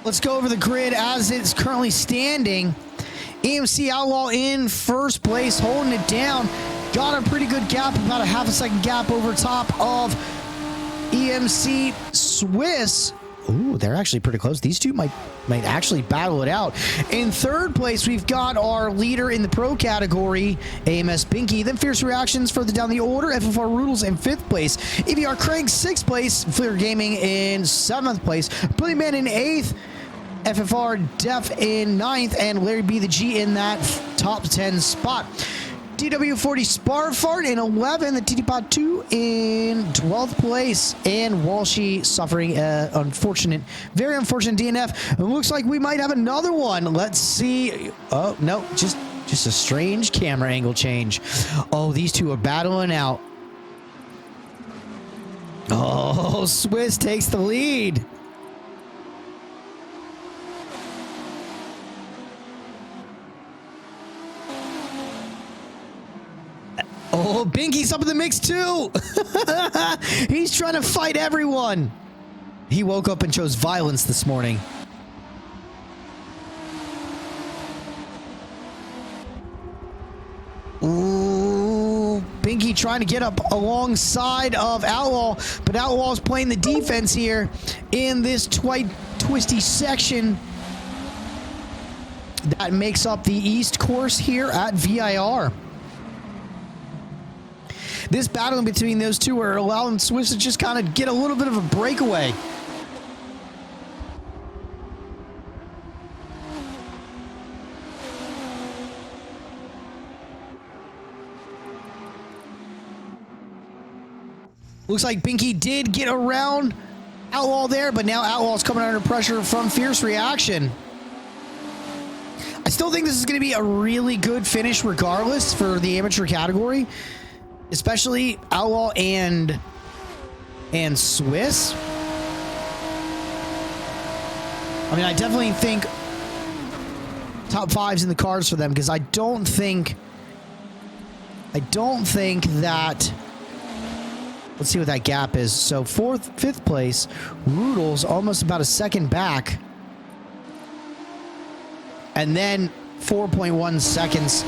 Speaker 1: Let's go over the grid as it's currently standing. EMC Outlaw in first place, holding it down. Got a pretty good gap, about a half a second gap over top of EMC Swiss. Ooh, they're actually pretty close. These two might actually battle it out. In third place, we've got our leader in the pro category, AMS Binky. Then Fierce Reactions further down the order. FFR Roodles in fifth place. EVR Craig, sixth place. Flair Gaming in seventh place. Brilliant Man in eighth. FFR Def in ninth. And Larry B the G in that top 10 spot. DW40 Sparfart in 11, the TT Pod 2 in 12th place, and Walshy suffering very unfortunate DNF. It looks like we might have another one. Let's see. Oh, no, just a strange camera angle change. Oh, these two are battling out. Oh, Swiss takes the lead. Oh, Binky's up in the mix too. He's trying to fight everyone. He woke up and chose violence this morning. Ooh, Binky trying to get up alongside of Outlaw, but Outlaw's playing the defense here in this twisty section that makes up the East course here at VIR. This battle between those two are allowing Swiss to just kind of get a little bit of a breakaway. Looks like Binky did get around Outlaw there, but now Outlaw's coming under pressure from Fierce Reaction. I still think this is going to be a really good finish regardless for the amateur category, especially Outlaw and Swiss. I mean, I definitely think top five's in the cards for them because I don't think that. Let's see what that gap is. So fifth place, Rudol's almost about a second back. And then 4.1 seconds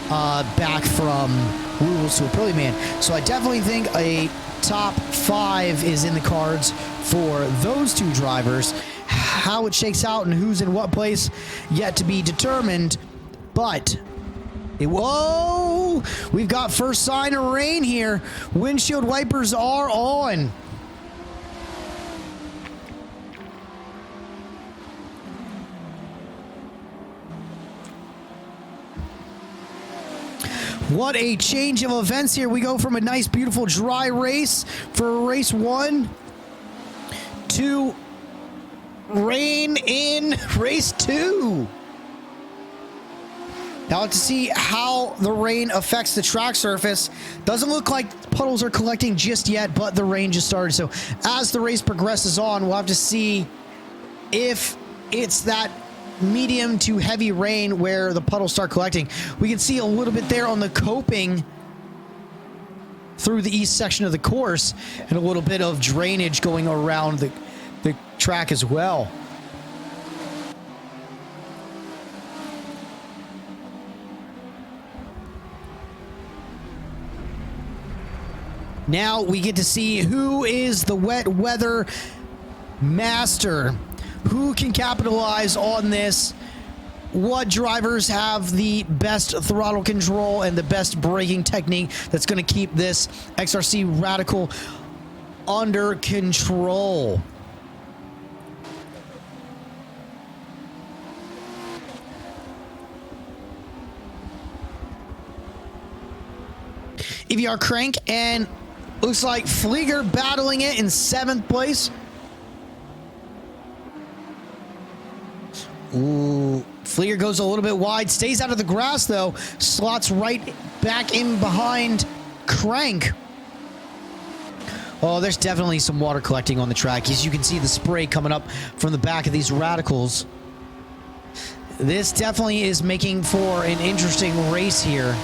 Speaker 1: back from Rudol's to a Pearly Man. So I definitely think a top five is in the cards for those two drivers. How it shakes out and who's in what place yet to be determined. But whoa, we've got first sign of rain here. Windshield wipers are on. What a change of events here. We go from a nice, beautiful, dry race for race one to rain in race two. Now let's see how the rain affects the track surface. Doesn't look like puddles are collecting just yet, but the rain just started. So as the race progresses on, we'll have to see if it's that medium to heavy rain where the puddles start collecting. We can see a little bit there on the coping through the east section of the course and a little bit of drainage going around the track as well. Now we get to see who is the wet weather master. Who can capitalize on this? What drivers have the best throttle control and the best braking technique that's going to keep this XRC Radical under control? EVR Crank and looks like Flieger battling it in 7th place. Ooh, Flieger goes a little bit wide, stays out of the grass though, slots right back in behind Crank. Oh, there's definitely some water collecting on the track. As you can see the spray coming up from the back of these Radicals. This definitely is making for an interesting race here.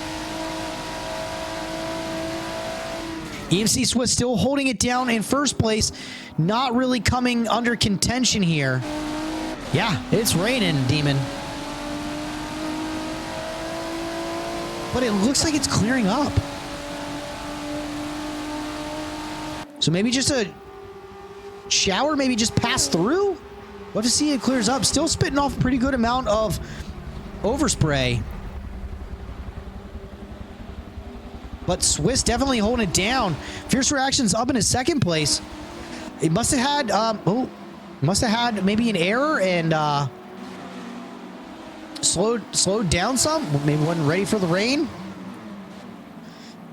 Speaker 1: EMC Swiss still holding it down in first place, not really coming under contention here. Yeah, it's raining, Demon. But it looks like it's clearing up. So maybe just a shower, maybe just pass through? We'll have to see it clears up. Still spitting off a pretty good amount of overspray. But Swiss definitely holding it down. Fierce Reaction's up in his 2nd place. It must have had maybe an error and slowed down some. Maybe wasn't ready for the rain.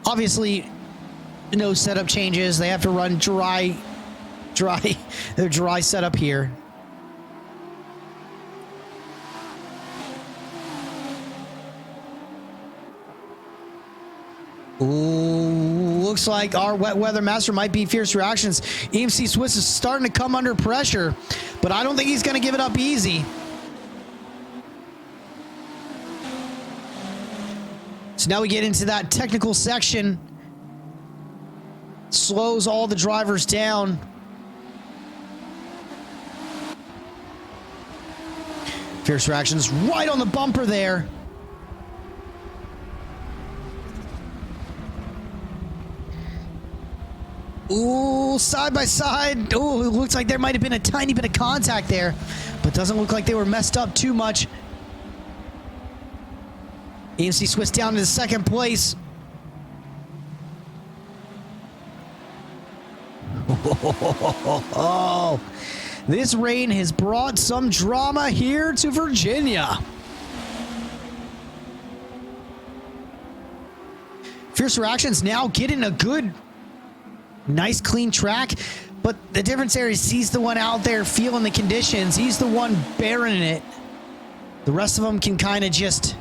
Speaker 1: Obviously, no setup changes. They have to run their dry setup here. Ooh, looks like our wet weather master might be Fierce Reactions. EMC Swiss is starting to come under pressure, but I don't think he's going to give it up easy. So now we get into that technical section. Slows all the drivers down. Fierce Reactions right on the bumper there. Ooh, side by side. Ooh, it looks like there might have been a tiny bit of contact there, but doesn't look like they were messed up too much. EMC Swiss down to the second place. Oh, this rain has brought some drama here to Virginia. Fierce Reactions now getting a good, nice, clean track. But the difference there is he's the one out there feeling the conditions. He's the one bearing it. The rest of them can kind of just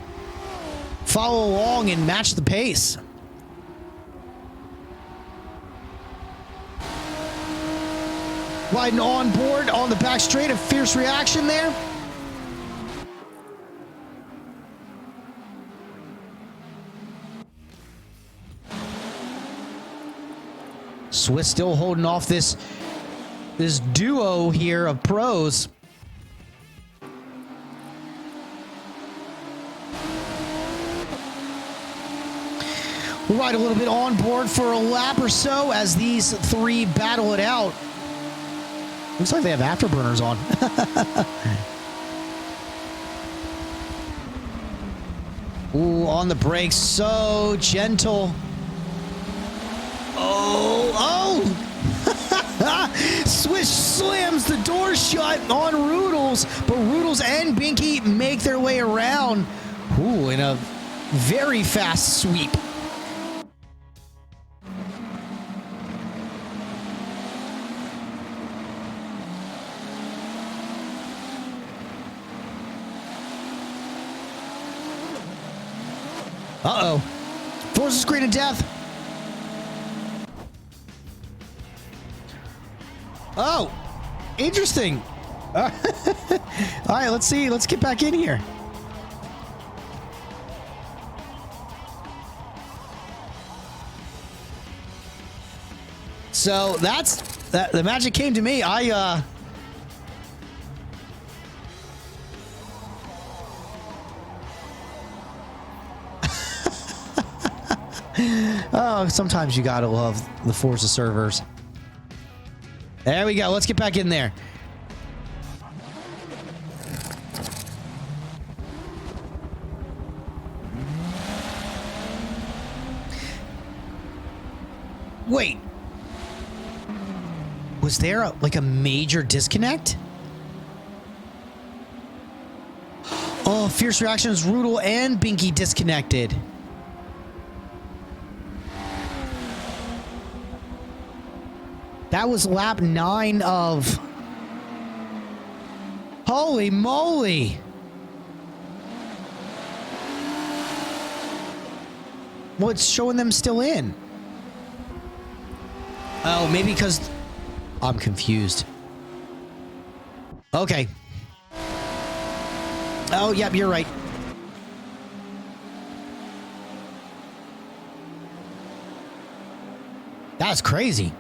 Speaker 1: follow along and match the pace. Riding on board on the back straight, a Fierce Reaction there. Swiss still holding off this duo here of pros. We'll ride a little bit on board for a lap or so as these three battle it out. Looks like they have afterburners on. Ooh, on the brakes, so gentle. Oh! Swiss slams the door shut on Rudels, but Rudels and Binky make their way around. Ooh, in a very fast sweep. Uh-oh. Forces screen of death. Oh, interesting. All right, let's see. Let's get back in here. So that's that. The magic came to me. Oh, sometimes you gotta love the Forza servers. There we go. Let's get back in there. Wait. Was there like a major disconnect? Oh, Fierce Reactions, Rudel, and Binky disconnected. That was lap 9 of... Holy moly! Well, it's showing them still in. Oh, maybe because... I'm confused. Okay. Oh, yep, you're right. That's crazy.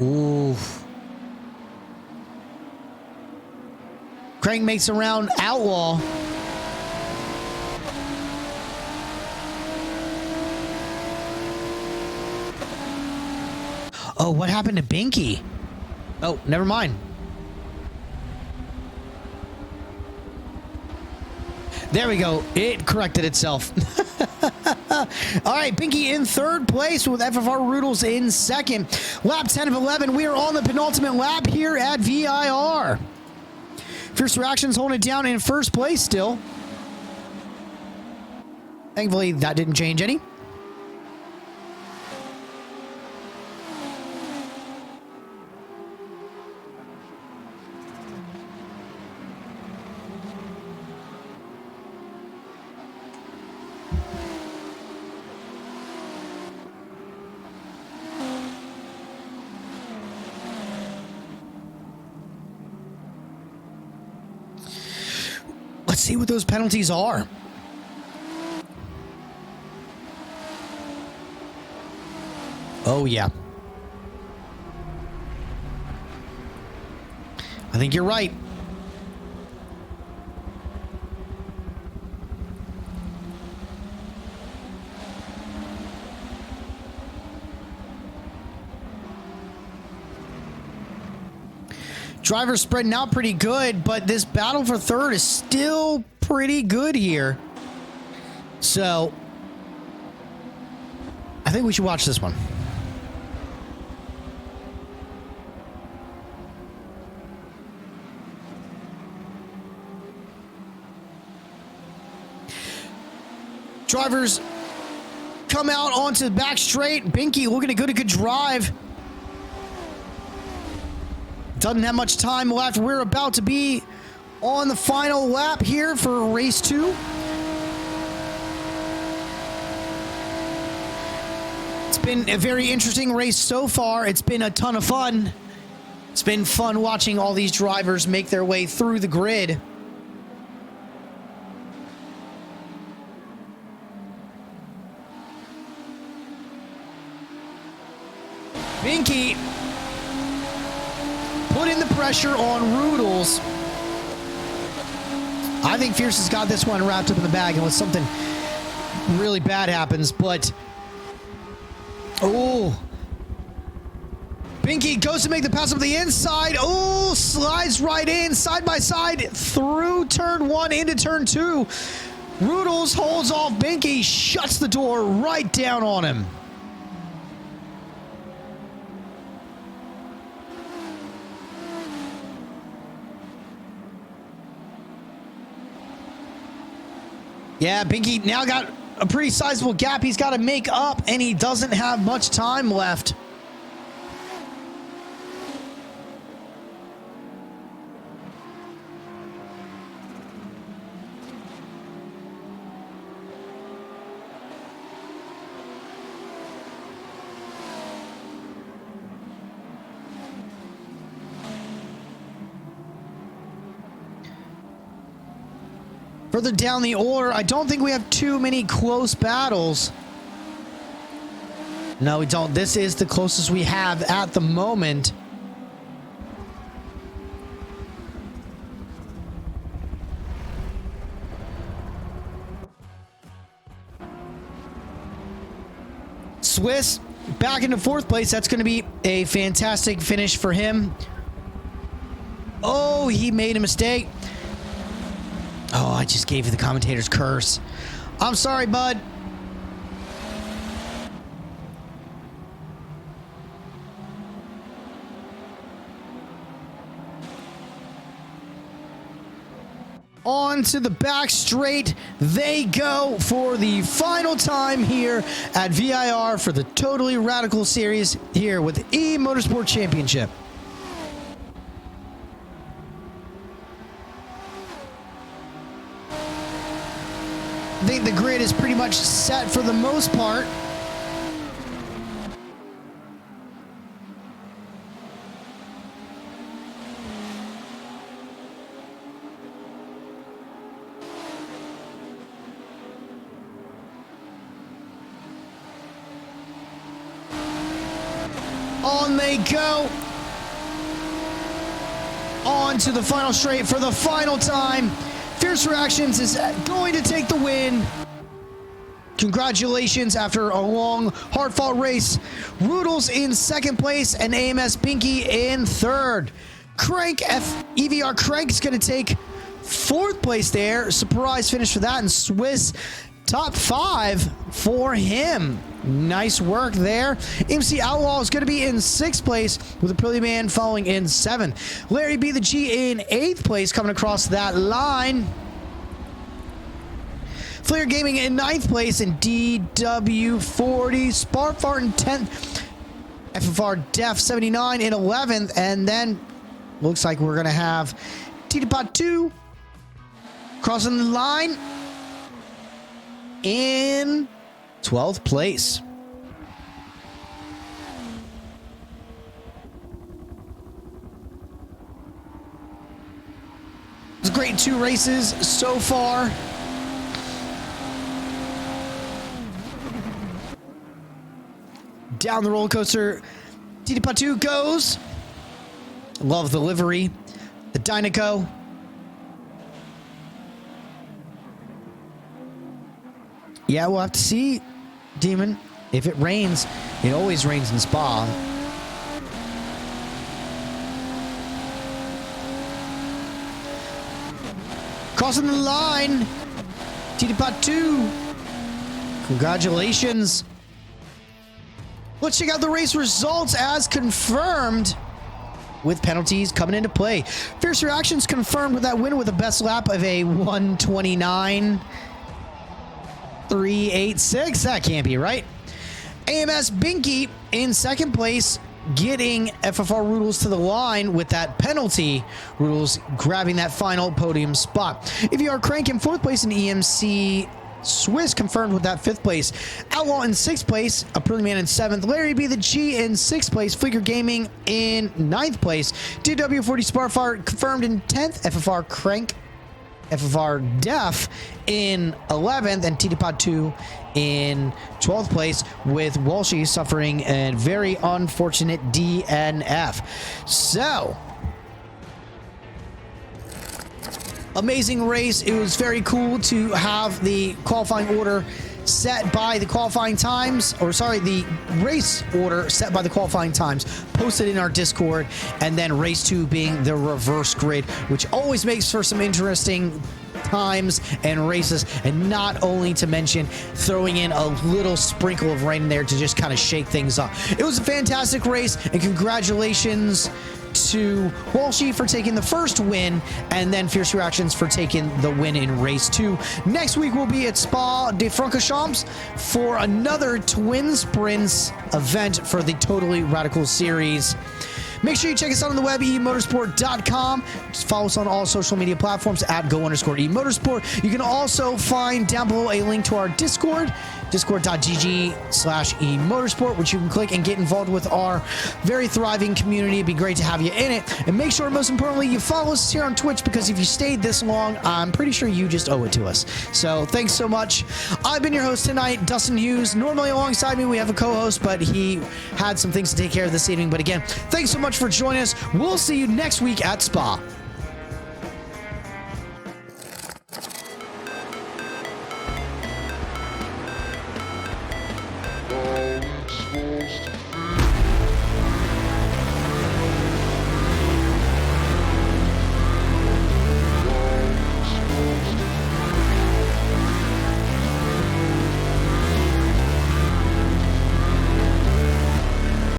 Speaker 1: Oof. Crank makes around Outlaw. Oh, what happened to Binky? Oh, never mind. There we go. It corrected itself. All right, Binky in third place with FFR Rudels in second. Lap 10 of 11. We are on the penultimate lap here at VIR. Fierce Reactions holding it down in first place still. Thankfully, that didn't change any. Let's see what those penalties are. Oh, yeah. I think you're right. Drivers spreading out pretty good, but this battle for third is still pretty good here. So, I think we should watch this one. Drivers come out onto the back straight. Binky looking to get a good drive. Doesn't have much time left. We're about to be on the final lap here for race 2. It's been a very interesting race so far. It's been a ton of fun. It's been fun watching all these drivers make their way through the grid. Binky putting the pressure on Rudels. I think Fierce has got this one wrapped up in the bag unless something really bad happens, but oh, Binky goes to make the pass up the inside. Oh, slides right in, side by side, through turn 1 into turn 2. Rudels holds off Binky, shuts the door right down on him. Yeah, Binky now got a pretty sizable gap he's got to make up, and he doesn't have much time left. Further down the order, I don't think we have too many close battles. No, we don't. This is the closest we have at the moment. Swiss back into 4th place. That's going to be a fantastic finish for him. Oh, he made a mistake. Oh, I just gave you the commentator's curse. I'm sorry, bud. On to the back straight they go for the final time here at VIR for the Totally Radical Series here with eMotorsport Championship. I think the grid is pretty much set for the most part. On they go. On to the final straight for the final time. Fierce Reactions is going to take the win. Congratulations after a long, hard-fought race. Rudels in 2nd place and AMS Binky in 3rd. Crank, EVR Crank's going to take 4th place there. Surprise finish for that. And Swiss top 5 for him. Nice work there. MC Outlaw is going to be in 6th place with Aprilia Man following in 7th. Larry B the G in 8th place coming across that line. Flair Gaming in 9th place and DW40. Sparfart in 10th. FFR Def 79 in 11th. And then looks like we're going to have Titapot 2 crossing the line in 12th place. It's a great 2 races so far. Down the roller coaster, Titi Patu goes. Love the livery. The Dynaco. Yeah, we'll have to see, Demon. If it rains, it always rains in Spa. Crossing the line. Titi Patu. Congratulations. Let's check out the race results as confirmed with penalties coming into play. Fierce Reactions confirmed with that win with a best lap of a 1:29.386. That can't be right. AMS Binky in second place, getting FFR Roodles to the line with that penalty. Roodles grabbing that final podium spot. If you are Crank in fourth place in EMC Swiss confirmed with that 5th place. Outlaw in 6th place. Aprilli Man in 7th. Larry B. the G in 6th place. Flicker Gaming in 9th place. DW40 Sparfire confirmed in 10th. FFR Crank. FFR Def in 11th. And TDPod 2 in 12th place, with Walshy suffering a very unfortunate DNF. So, amazing race. It was very cool to have the qualifying order set by the qualifying times, or sorry, the race order set by the qualifying times posted in our Discord, and then race 2 being the reverse grid, which always makes for some interesting times and races, and not only to mention throwing in a little sprinkle of rain there to just kind of shake things up. It was a fantastic race, and congratulations to Walshy for taking the first win, and then Fierce Reactions for taking the win in race 2. Next week we'll be at Spa de Francorchamps for another Twin Sprints event for the Totally Radical series. Make sure you check us out on the web, eMotorsport.com. Just follow us on all social media platforms at @go_eMotorsport. You can also find down below a link to our Discord, discord.gg/eMotorsport, which you can click and get involved with our very thriving community. It'd be great to have you in it. And make sure, most importantly, you follow us here on Twitch, because if you stayed this long, I'm pretty sure you just owe it to us. So thanks so much. I've been your host tonight, Dustin Hughes. Normally alongside me, we have a co-host, but he had some things to take care of this evening. But again, thanks so much for joining us. We'll see you next week at Spa.